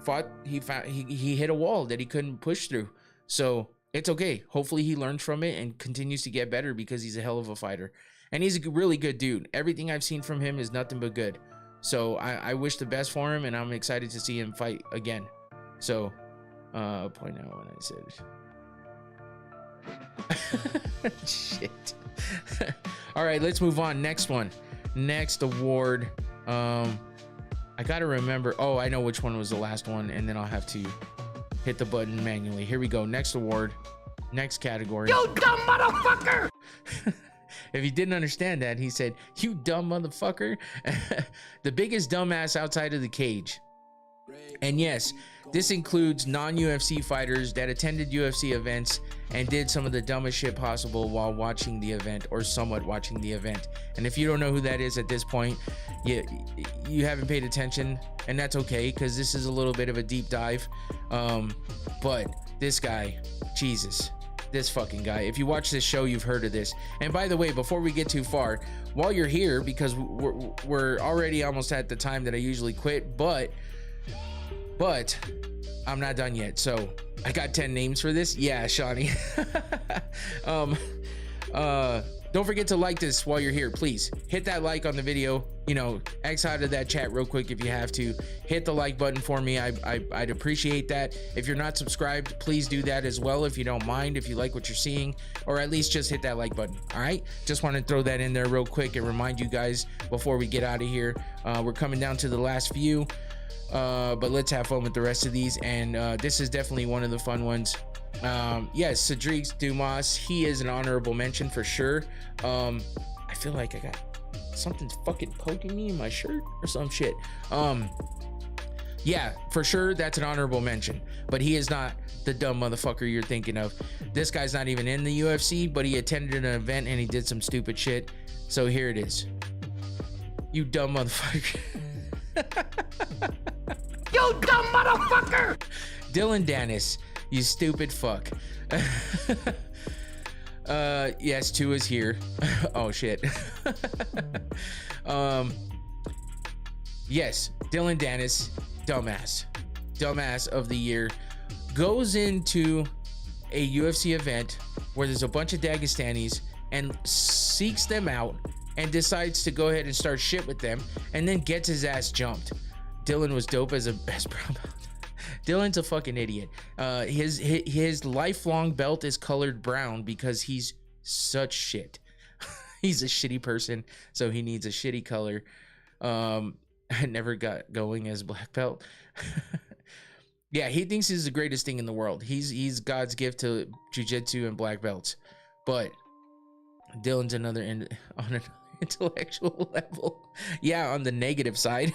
fought. He hit a wall that he couldn't push through, so it's okay. Hopefully, he learns from it and continues to get better, because he's a hell of a fighter, and he's a really good dude. Everything I've seen from him is nothing but good. So I wish the best for him, and I'm excited to see him fight again. So, point out when I said shit. All right, let's move on. Next one. Next award. I gotta remember. Oh, I know which one was the last one, and then I'll have to hit the button manually. Here we go. Next award. Next category. You dumb motherfucker! If you didn't understand that, he said, "You dumb motherfucker." The biggest dumbass outside of the cage. And yes, this includes non-UFC fighters that attended UFC events and did some of the dumbest shit possible while watching the event, or somewhat watching the event. And if you don't know who that is at this point, you haven't paid attention, and that's okay, because this is a little bit of a deep dive. But this guy, Jesus, this fucking guy, if you watch this show, you've heard of this. And by the way, before we get too far, while you're here, because we're already almost at the time that I usually quit, but I'm not done yet. So I got 10 names for this. Yeah, Shawnee. Don't forget to like this while you're here. Please hit that like on the video. You know, X out of that chat real quick if you have to. Hit the like button for me. I'd appreciate that. If you're not subscribed, please do that as well, if you don't mind, if you like what you're seeing, or at least just hit that like button. All right, just want to throw that in there real quick and remind you guys before we get out of here. We're coming down to the last few, but let's have fun with the rest of these, and this is definitely one of the fun ones. Yes, Cedric Dumas, he is an honorable mention for sure. I feel like I got something's fucking poking me in my shirt or some shit. Yeah, for sure, that's an honorable mention, but he is not the dumb motherfucker you're thinking of. This guy's not even in the UFC, but he attended an event and he did some stupid shit. So here it is. You dumb motherfucker. You dumb motherfucker! Dylan Dennis, you stupid fuck. Yes, 2 is here. Oh shit. Yes, Dylan Dennis, dumbass of the year, goes into a UFC event where there's a bunch of Dagestanis and seeks them out and decides to go ahead and start shit with them, and then gets his ass jumped. Dylan was dope as a best brown belt. Dylan's a fucking idiot. His lifelong belt is colored brown because he's such shit. He's a shitty person, so he needs a shitty color. I never got going as black belt. Yeah, he thinks he's the greatest thing in the world. He's God's gift to jiu-jitsu and black belts. But Dylan's on an intellectual level. Yeah, on the negative side.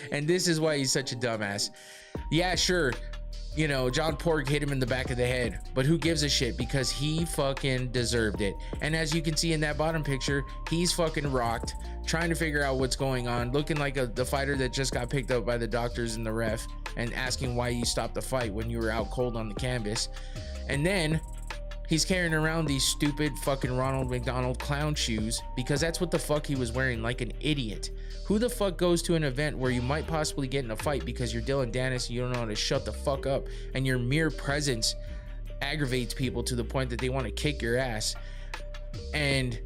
And this is why he's such a dumbass. Yeah, sure, you know, John Pork hit him in the back of the head, but who gives a shit, because he fucking deserved it. And as you can see in that bottom picture, he's fucking rocked, trying to figure out what's going on, looking like the fighter that just got picked up by the doctors and the ref and asking why you stopped the fight when you were out cold on the canvas. And then He's carrying around these stupid fucking Ronald McDonald clown shoes because that's what the fuck he was wearing, like an idiot. Who the fuck goes to an event where you might possibly get in a fight because you're Dylan Dennis and you don't know how to shut the fuck up, and your mere presence aggravates people to the point that they want to kick your ass, and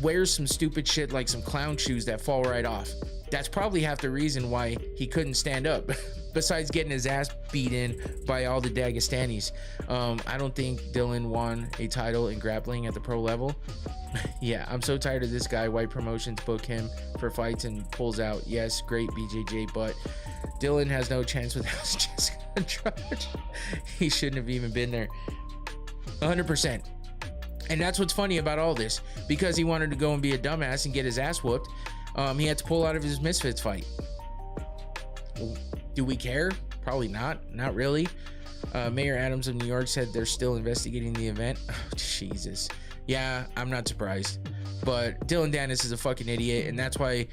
wears some stupid shit like some clown shoes that fall right off? That's probably half the reason why he couldn't stand up. Besides getting his ass beat in by all the Dagestanis. I don't think Dylan won a title in grappling at the pro level. Yeah, I'm so tired of this guy. White Promotions book him for fights and pulls out. Yes, great BJJ, but Dylan has no chance without Jessica Andrade. He shouldn't have even been there. 100%. And that's what's funny about all this. Because he wanted to go and be a dumbass and get his ass whooped, he had to pull out of his Misfits fight. Do we care? Probably not. Not really. Mayor Adams of New York said they're still investigating the event. Oh, Jesus. Yeah, I'm not surprised. But Dylan Dennis is a fucking idiot, and that's why,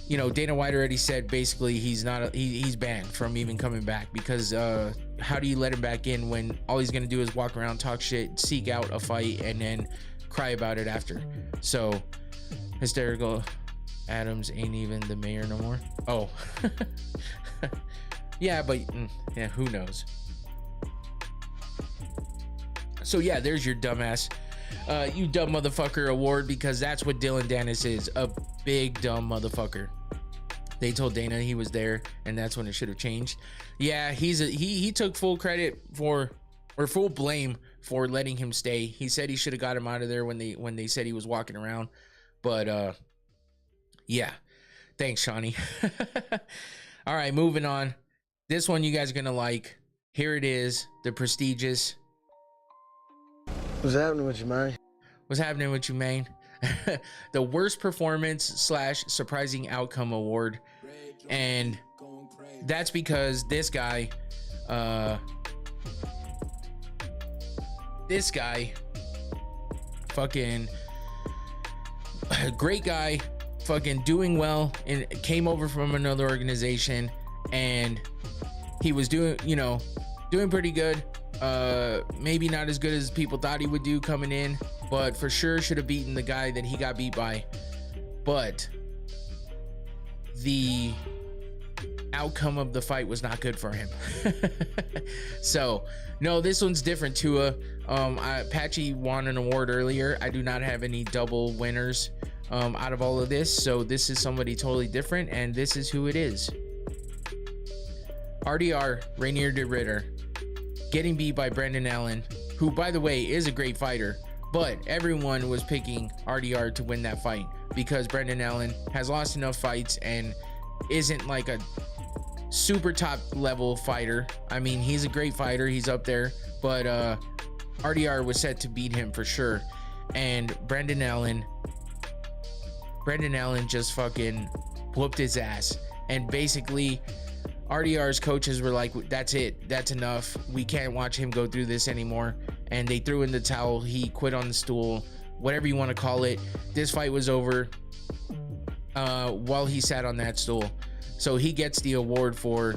you know, Dana White already said basically he's banned from even coming back, because how do you let him back in when all he's gonna do is walk around, talk shit, seek out a fight, and then cry about it after? So hysterical Adams ain't even the mayor no more. Oh. Yeah, but yeah, who knows? So yeah, there's your dumbass, you dumb motherfucker award, because that's what Dylan Dennis is, a big dumb motherfucker. They told Dana he was there, and that's when it should have changed. Yeah, he took full credit for, or full blame for letting him stay. He said he should have got him out of there when they said he was walking around. But yeah, thanks, Shawnee. All right, moving on. This one you guys are gonna like. Here it is, the prestigious. What's happening with you, man? What's happening with you, Mayne? The worst performance / surprising outcome award. And that's because this guy fucking great guy, fucking doing well, and came over from another organization, and he was doing pretty good. Maybe not as good as people thought he would do coming in, but for sure should have beaten the guy that he got beat by. But the outcome of the fight was not good for him. So no, this one's different. Tua, Patchy won an award earlier. I do not have any double winners out of all of this, so this is somebody totally different, and this is who it is. RDR, Rainier de Ritter, getting beat by Brendan Allen, who, by the way, is a great fighter, but everyone was picking RDR to win that fight because Brendan Allen has lost enough fights and isn't like a super top level fighter. I mean, he's a great fighter, he's up there, but RDR was set to beat him for sure. And Brendan Allen just fucking whooped his ass, and basically RDR's coaches were like, that's it, that's enough, we can't watch him go through this anymore, and they threw in the towel. He quit on the stool, whatever you want to call it. This fight was over while he sat on that stool, so he gets the award for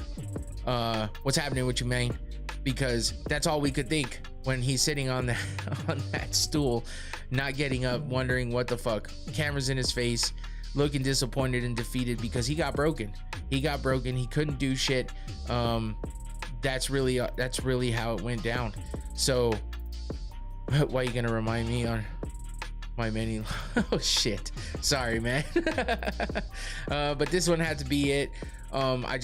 what's happening with you, Mayne, because that's all we could think when he's sitting on that stool, not getting up, wondering what the fuck, cameras in his face, looking disappointed and defeated because he got broken. He couldn't do shit. That's really how it went down. So why are you gonna remind me on my many? Oh shit, sorry, man. But this one had to be it. I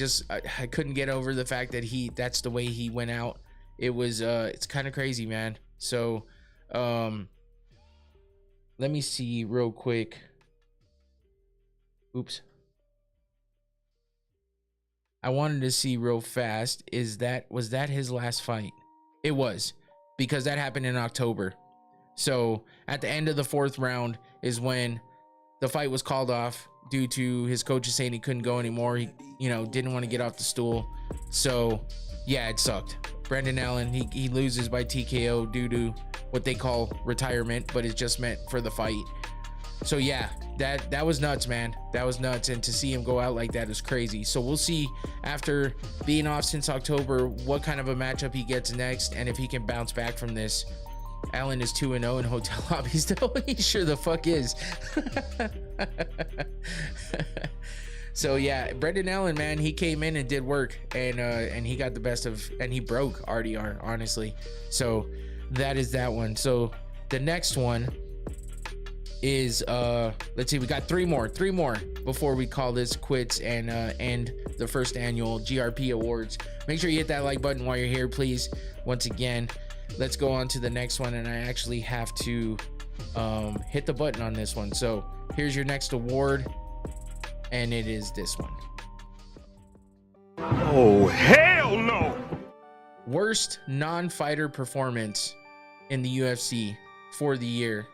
couldn't get over the fact that that's the way he went out. It was it's kind of crazy, man. So let me see real quick. Oops. I wanted to see real fast, was that his last fight? It was, because that happened in October. So at the end of the 4th round is when the fight was called off due to his coaches saying he couldn't go anymore. He, didn't want to get off the stool. So yeah, it sucked. Brendan Allen, he loses by TKO due to what they call retirement, but it's just meant for the fight. So yeah, that was nuts, man. That was nuts, and to see him go out like that is crazy. So we'll see after being off since October what kind of a matchup he gets next, and if he can bounce back from this. Allen is 2-0 in hotel lobbies. Though he sure the fuck is. So yeah, Brendan Allen, man, he came in and did work, and he got the best of, and he broke RDR, honestly. So that is that one. So the next one is let's see, we got three more before we call this quits and end the first annual GRP Awards. Make sure you hit that like button while you're here, please. Once again, let's go on to the next one, and I actually have to hit the button on this one. So here's your next award, and it is this one. Oh, hell no! Worst non-fighter performance in the UFC for the year.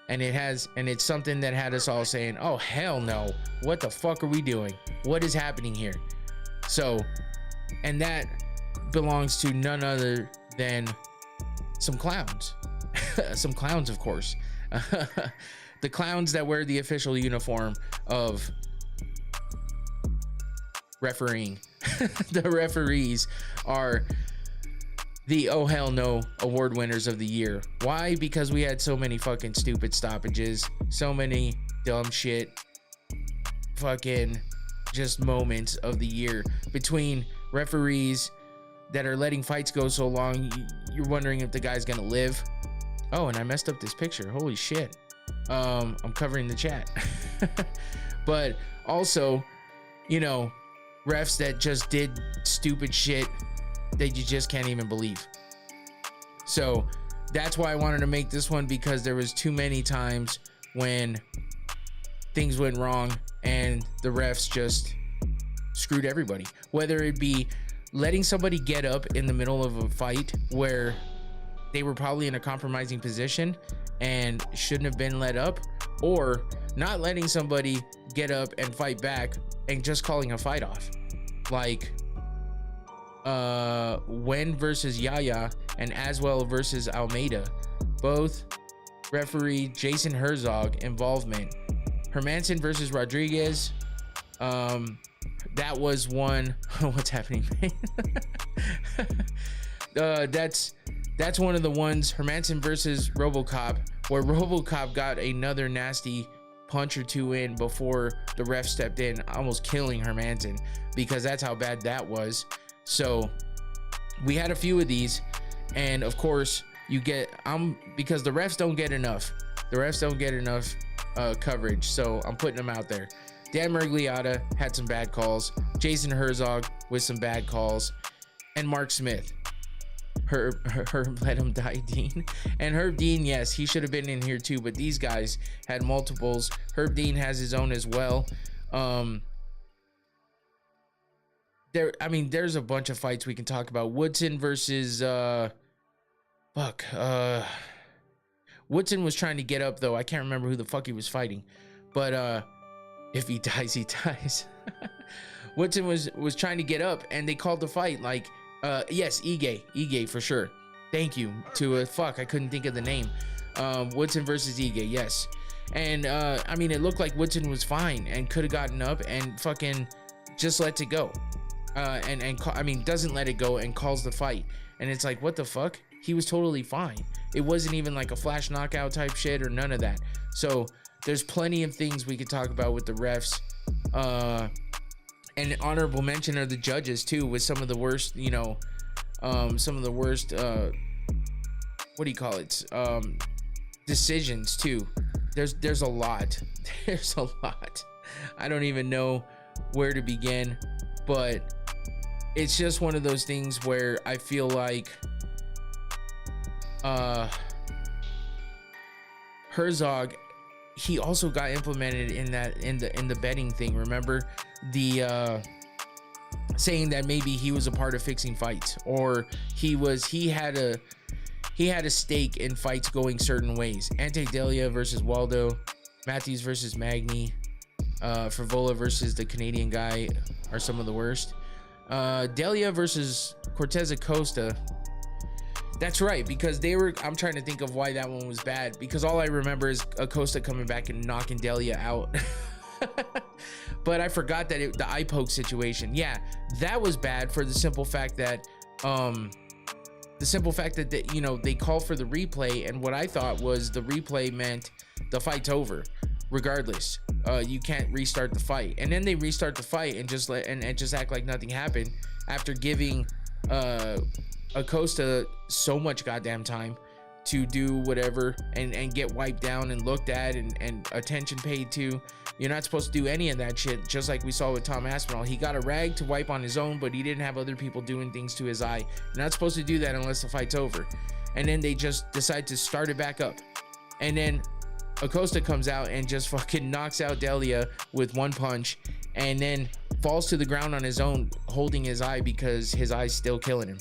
And it's something that had us all saying, oh, hell no. What the fuck are we doing? What is happening here? So, and that belongs to none other than some clowns. Some clowns, of course. The clowns that wear the official uniform of refereeing. The referees are the oh hell no award winners of the year. Why? Because we had so many fucking stupid stoppages, so many dumb shit, fucking just moments of the year between referees that are letting fights go so long. You're wondering if the guy's gonna live. Oh, and I messed up this picture. Holy shit. I'm covering the chat. But also, you know, refs that just did stupid shit that you just can't even believe. So that's why I wanted to make this one, because there was too many times when things went wrong and the refs just screwed everybody, whether it be letting somebody get up in the middle of a fight where they were probably in a compromising position and shouldn't have been let up, or not letting somebody get up and fight back and just calling a fight off. Like Wen versus Yaya and Aswell versus Almeida, both referee Jason Herzog involvement. Hermanson versus Rodriguez, that was one. What's happening, man? That's one of the ones. Hermanson versus RoboCop, where RoboCop got another nasty punch or two in before the ref stepped in, almost killing Hermanson, because that's how bad that was. So we had a few of these, and of course you get because the refs don't get enough. The refs don't get enough coverage, so I'm putting them out there. Dan Miragliotta had some bad calls, Jason Herzog with some bad calls, and Mark Smith. Herb let him die, Dean. And Herb Dean, yes, he should have been in here too, but these guys had multiples. Herb Dean has his own as well. There's a bunch of fights we can talk about. Woodson versus Woodson was trying to get up, though. I can't remember who the fuck he was fighting, but if he dies, he dies. Woodson was trying to get up, and they called the fight. Like, yes, Ige for sure. Thank you to I couldn't think of the name. Woodson versus Ige, yes. And it looked like Woodson was fine and could have gotten up and fucking just lets it go. Doesn't let it go and calls the fight. And it's like, what the fuck? He was totally fine. It wasn't even like a flash knockout type shit or none of that. So there's plenty of things we could talk about with the refs. And honorable mention are the judges too, with some of the worst, decisions too. There's a lot. There's a lot. I don't even know where to begin, but it's just one of those things where I feel like Herzog, he also got implemented in the betting thing. Remember the saying that maybe he was a part of fixing fights, or he had a stake in fights going certain ways. Ante Delia versus Waldo, Matthews versus Magny, Frivola versus the Canadian guy are some of the worst. Delia versus Cortez Acosta. That's right, because I'm trying to think of why that one was bad, because all I remember is Acosta coming back and knocking Delia out. But I forgot that the eye poke situation. Yeah, that was bad for the simple fact that the simple fact that they call for the replay, and what I thought was the replay meant the fight's over regardless. You can't restart the fight, and then they restart the fight and just act like nothing happened after giving Acosta so much goddamn time to do whatever and get wiped down and looked at and attention paid to. You're not supposed to do any of that shit, just like we saw with Tom Aspinall. He got a rag to wipe on his own, but he didn't have other people doing things to his eye. You're not supposed to do that unless the fight's over. And then they just decide to start it back up. And then Acosta comes out and just fucking knocks out Delia with one punch, and then falls to the ground on his own, holding his eye because his eye's still killing him.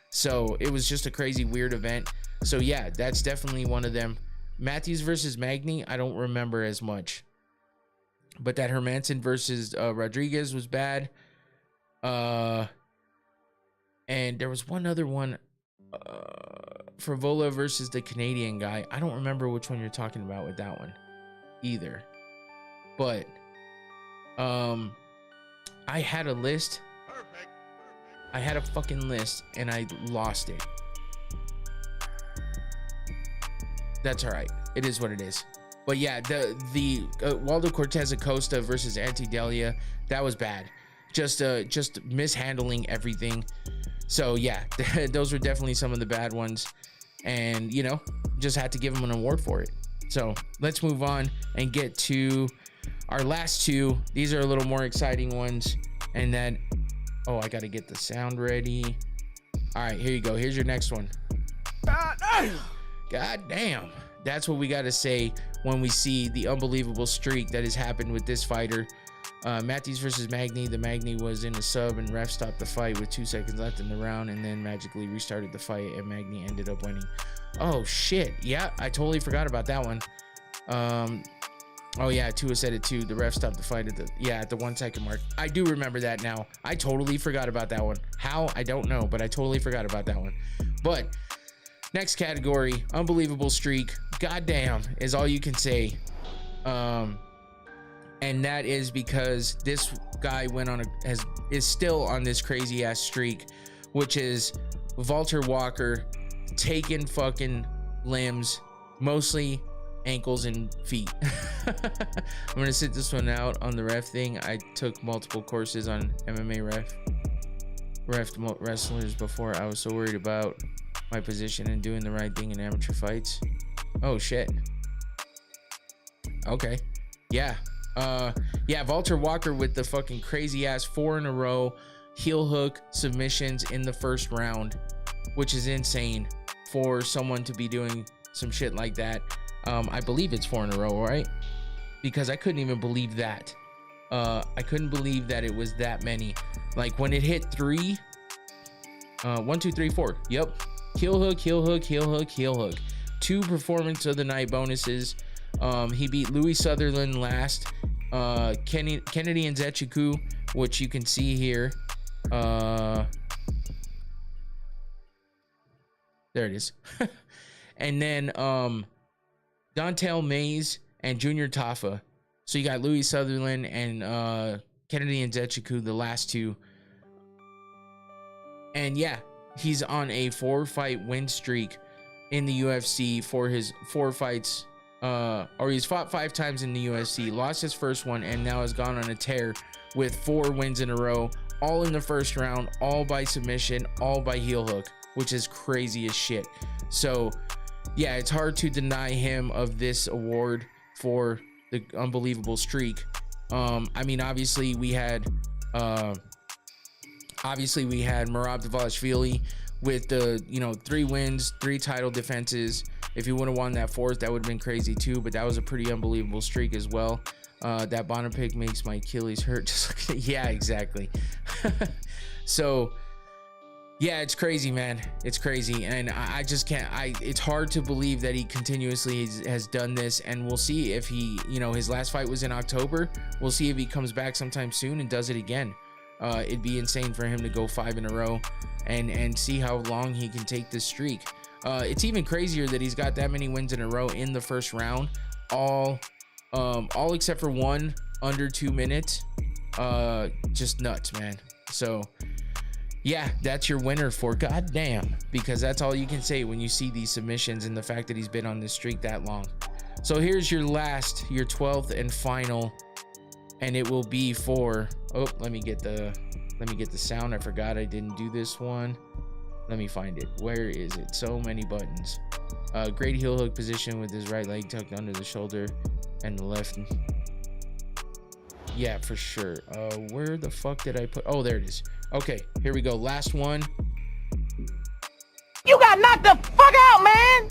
So it was just a crazy, weird event. So yeah, that's definitely one of them. Matthews versus Magny, I don't remember as much. But that Hermanson versus Rodriguez was bad. And there was one other one. Frivola versus the Canadian guy. I don't remember which one you're talking about with that one either. But I had a list. I had a fucking list and I lost it. That's all right. It is what it is. But yeah, the Waldo Cortez Acosta versus Ante Delia, that was bad. Just mishandling everything. So yeah, those were definitely some of the bad ones, and just had to give him an award for it. So let's move on and get to our last two. These are a little more exciting ones, and then I gotta get the sound ready. All right, here you go. Here's your next one. God damn. That's what we got to say when we see the unbelievable streak that has happened with this fighter. Matthews versus Magny. The Magny was in a sub and ref stopped the fight with 2 seconds left in the round and then magically restarted the fight and Magny ended up winning. Oh shit. Yeah, I totally forgot about that one. Oh yeah, Tua said it too. The ref stopped the fight at the 1 second mark. I do remember that now. I totally forgot about that one. How? I don't know, but I totally forgot about that one. But next category, unbelievable streak. Goddamn is all you can say. And that is because this guy is still on this crazy ass streak, which is Walter Walker taking fucking limbs, mostly ankles and feet. I'm gonna sit this one out on the ref thing. I took multiple courses on MMA wrestlers before. I was so worried about my position and doing the right thing in amateur fights. Oh shit. Okay. Yeah. Walter Walker with the fucking crazy ass 4 in a row heel hook submissions in the first round, which is insane for someone to be doing some shit like that. I believe it's 4 in a row, right? Because I couldn't even believe that. I couldn't believe that it was that many. Like when it hit 3, 1, 2, 3, 4. Yep. Heel hook, heel hook, heel hook, heel hook. 2 performance of the night bonuses. He beat Louis Sutherland last. Kennedy and Nzechukwu, which you can see here. There it is. And then Dontel Mays and Junior Tafa. So you got Louis Sutherland and Kennedy Nzechukwu, the last 2. And yeah, he's on a 4-fight win streak in the UFC for his 4 fights. Or he's fought 5 times in the UFC, lost his first one, and now has gone on a tear with 4 wins in a row, all in the first round, all by submission, all by heel hook, which is crazy as shit. So yeah, it's hard to deny him of this award for the unbelievable streak. I mean, obviously we had Merab Dvalishvili with the 3 wins, 3 title defenses. If he would have won that 4th, that would have been crazy too, but that was a pretty unbelievable streak as well. That Bonapik makes my Achilles hurt. Yeah, exactly. So yeah, it's crazy, man. It's crazy, and I just can't. It's hard to believe that he continuously has done this, and we'll see if he, his last fight was in October. We'll see if he comes back sometime soon and does it again. It'd be insane for him to go 5 in a row and see how long he can take this streak. It's even crazier that he's got that many wins in a row in the first round, all except for 1 under 2 minutes. Just nuts, man. So yeah, that's your winner for goddamn, because that's all you can say when you see these submissions and the fact that he's been on this streak that long. So here's your 12th and final, and it will be for, oh, let me get the sound. I forgot I didn't do this one. Let me find it. Where is it? So many buttons. Great heel hook position with his right leg tucked under the shoulder and the left. Yeah, for sure. Where the fuck did I put? Oh, there it is. Okay, here we go. Last one. You got knocked the fuck out, man.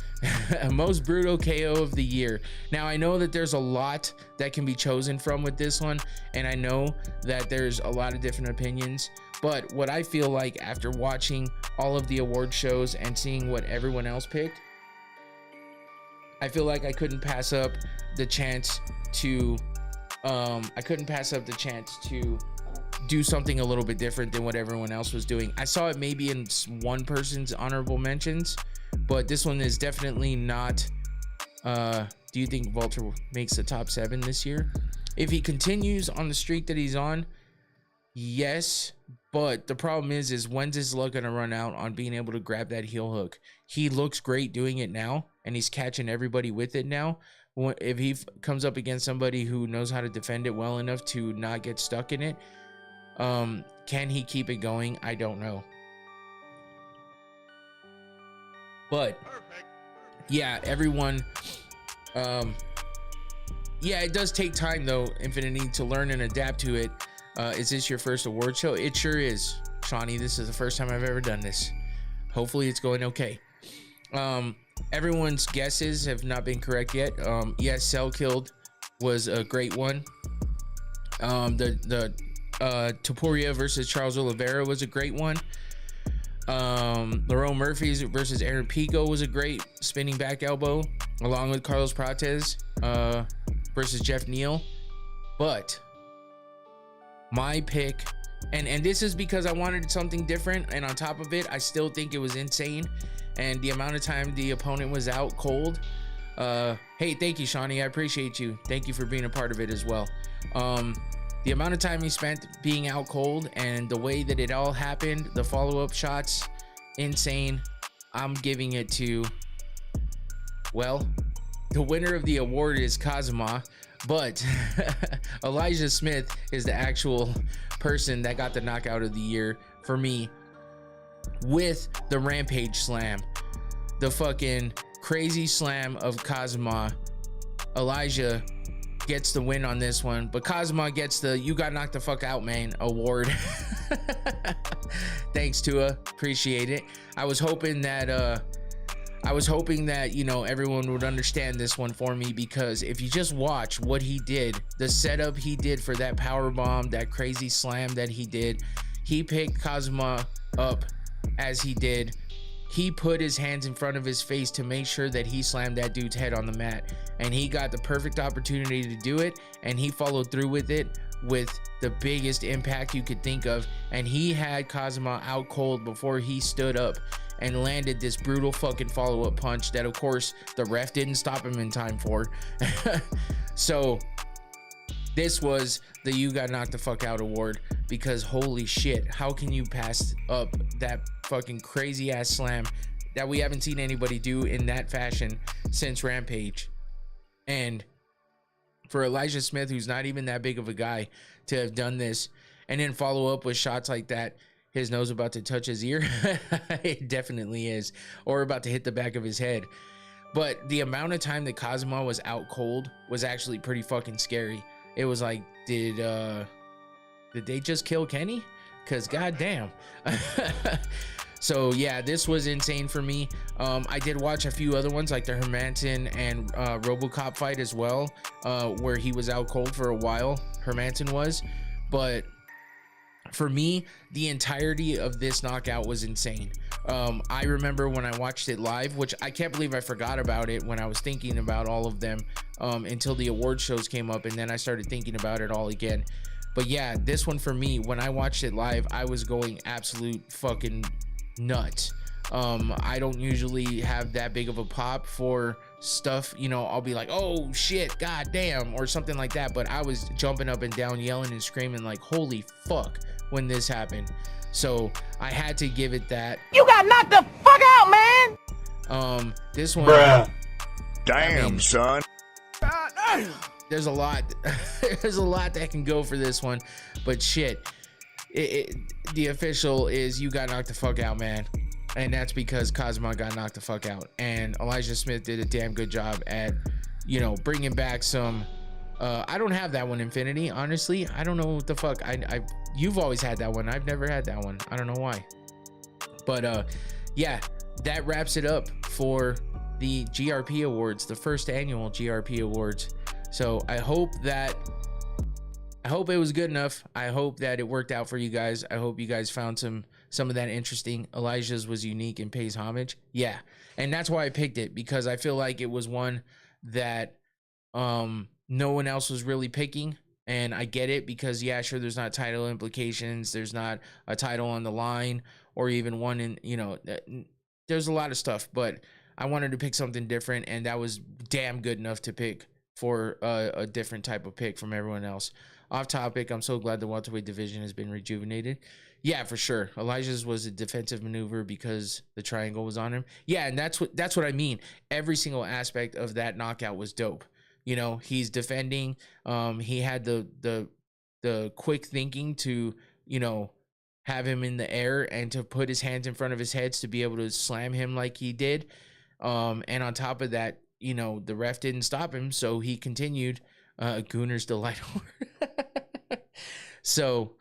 Most brutal KO of the year. Now, I know that there's a lot that can be chosen from with this one, and I know that there's a lot of different opinions, but what I feel like after watching all of the award shows and seeing what everyone else picked, I feel like I couldn't pass up the chance to do something a little bit different than what everyone else was doing. I saw it maybe in one person's honorable mentions, but this one is definitely not. Do you think Walter makes the top 7 this year? If he continues on the streak that he's on, yes, but the problem is when's his luck gonna run out on being able to grab that heel hook? He looks great doing it now, and he's catching everybody with it now. If he comes up against somebody who knows how to defend it well enough to not get stuck in it, can he keep it going? I don't know. But yeah, everyone, yeah, it does take time though, Infinity, to learn and adapt to it. Is this your first award show? It sure is, Shawnee. This is the first time I've ever done this. Hopefully it's going okay. Everyone's guesses have not been correct yet. Yes, Cell Killed was a great one. Topuria versus Charles Oliveira was a great one. Lerone Murphy versus Aaron Pico was a great spinning back elbow, along with Carlos Prates versus Jeff Neal. But my pick, and this is because I wanted something different, and on top of it, I still think it was insane. And the amount of time the opponent was out cold. Hey, thank you, Shawnee. I appreciate you. Thank you for being a part of it as well. The amount of time he spent being out cold and the way that it all happened, the follow-up shots, insane. I'm giving it to, well, the winner of the award is Kazuma, but Elijah Smith is the actual person that got the knockout of the year for me, with the Rampage slam, the fucking crazy slam of Kazuma. Elijah gets the win on this one, but Kazuma gets the "you got knocked the fuck out, man" award. Thanks, Tua, appreciate it. I was hoping that you know, everyone would understand this one for me, because if you just watch what he did, the setup he did for that power bomb, that crazy slam that he did, he picked Kazuma up as he did. He put his hands in front of his face to make sure that he slammed that dude's head on the mat, and he got the perfect opportunity to do it, and he followed through with it with the biggest impact you could think of. And he had Kazuma out cold before he stood up and landed this brutal fucking follow-up punch that, of course, the ref didn't stop him in time for. So this was the "you got knocked the fuck out" award, because holy shit, how can you pass up that fucking crazy ass slam that we haven't seen anybody do in that fashion since Rampage? And for Elijah Smith, who's not even that big of a guy, to have done this and then follow up with shots like that, his nose about to touch his ear. It definitely is, or about to hit the back of his head. But the amount of time that Kazuma was out cold was actually pretty fucking scary. It was like, did they just kill Kenny? Because goddamn. So yeah, this was insane for me. I did watch a few other ones, like the Hermanson and RoboCop fight as well, where he was out cold for a while. Hermanson was, but for me, the entirety of this knockout was insane. I remember when I watched it live, which I can't believe I forgot about it when I was thinking about all of them, until the award shows came up, and then I started thinking about it all again. But yeah, this one for me, when I watched it live, I was going absolute fucking nuts. I don't usually have that big of a pop for stuff, you know. I'll be like, oh shit, god damn, or something like that, but I was jumping up and down, yelling and screaming like holy fuck when this happened. So I had to give it that. You got knocked the fuck out, man. This one, Bruh. Damn, I mean, son. there's a lot. There's a lot that can go for this one, but shit, the official is you got knocked the fuck out, man. And that's because Cosmo got knocked the fuck out, and Elijah Smith did a damn good job at, you know, bringing back some. I don't have that one, Infinity. Honestly, I don't know what the fuck. You've always had that one. I've never had that one. I don't know why. But yeah, that wraps it up for the GRP Awards, the first annual GRP Awards. So I hope it was good enough. I hope that it worked out for you guys. I hope you guys found some of that interesting. Elijah's was unique and pays homage. Yeah. And that's why I picked it, because I feel like it was one that no one else was really picking. And I get it, because yeah, sure, there's not title implications. There's not a title on the line, or even one in, you know, there's a lot of stuff, but I wanted to pick something different, and that was damn good enough to pick for a different type of pick from everyone else. Off topic, I'm so glad the welterweight division has been rejuvenated. Yeah, for sure. Elijah's was a defensive maneuver because the triangle was on him. Yeah, and that's what I mean. Every single aspect of that knockout was dope. You know, he's defending. He had the quick thinking to, you know, have him in the air and to put his hands in front of his heads to be able to slam him like he did. And on top of that, you know, the ref didn't stop him, so he continued. Gooner's Delight. So,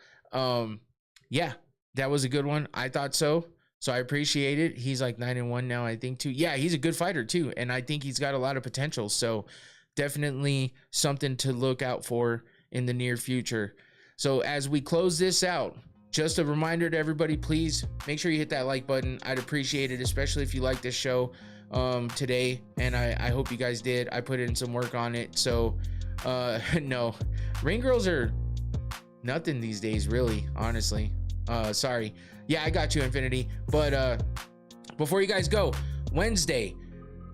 yeah, that was a good one. I thought so. So I appreciate it. He's like 9-1 now, I think, too. Yeah, he's a good fighter too, and I think he's got a lot of potential. So definitely something to look out for in the near future. So as we close this out, just a reminder to everybody, please make sure you hit that like button. I'd appreciate it, especially if you like this show today, and I hope you guys did. I put in some work on it. So no, ring girls are nothing these days, really, honestly. Sorry. Yeah, I got you, Infinity. But before you guys go, Wednesday,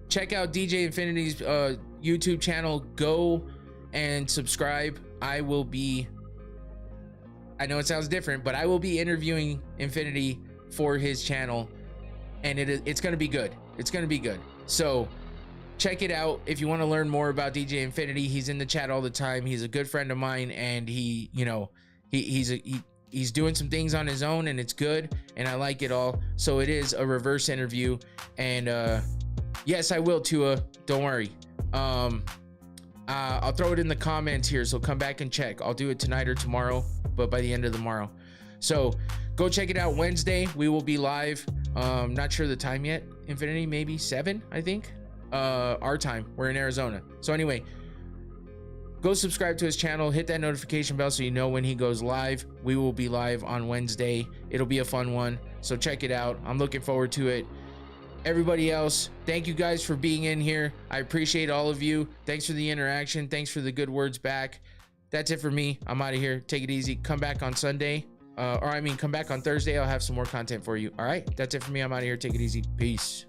check out DJ Infinity's YouTube channel. Go and subscribe. I will be, I know it sounds different, but I will be interviewing Infinity for his channel, and it's going to be good. It's going to be good. So check it out if you want to learn more about DJ Infinity. He's in the chat all the time. He's a good friend of mine, and he, you know, he's doing some things on his own, and it's good, and I like it all. So it is a reverse interview, and yes, I will, Tua, don't worry. I'll throw it in the comments here, so come back and check. I'll do it tonight or tomorrow, but by the end of tomorrow. So go check it out. Wednesday we will be live. Not sure the time yet. Infinity, maybe 7, I think, our time. We're in Arizona. So anyway, go subscribe to his channel, hit that notification bell so you know when he goes live. We will be live on Wednesday. It'll be a fun one, so check it out. I'm looking forward to it. Everybody else, thank you guys for being in here. I appreciate all of you. Thanks for the interaction. Thanks for the good words back. That's it for me. I'm out of here. Take it easy. Come back on Sunday. Come back on Thursday. I'll have some more content for you. All right, that's it for me. I'm out of here. Take it easy. Peace.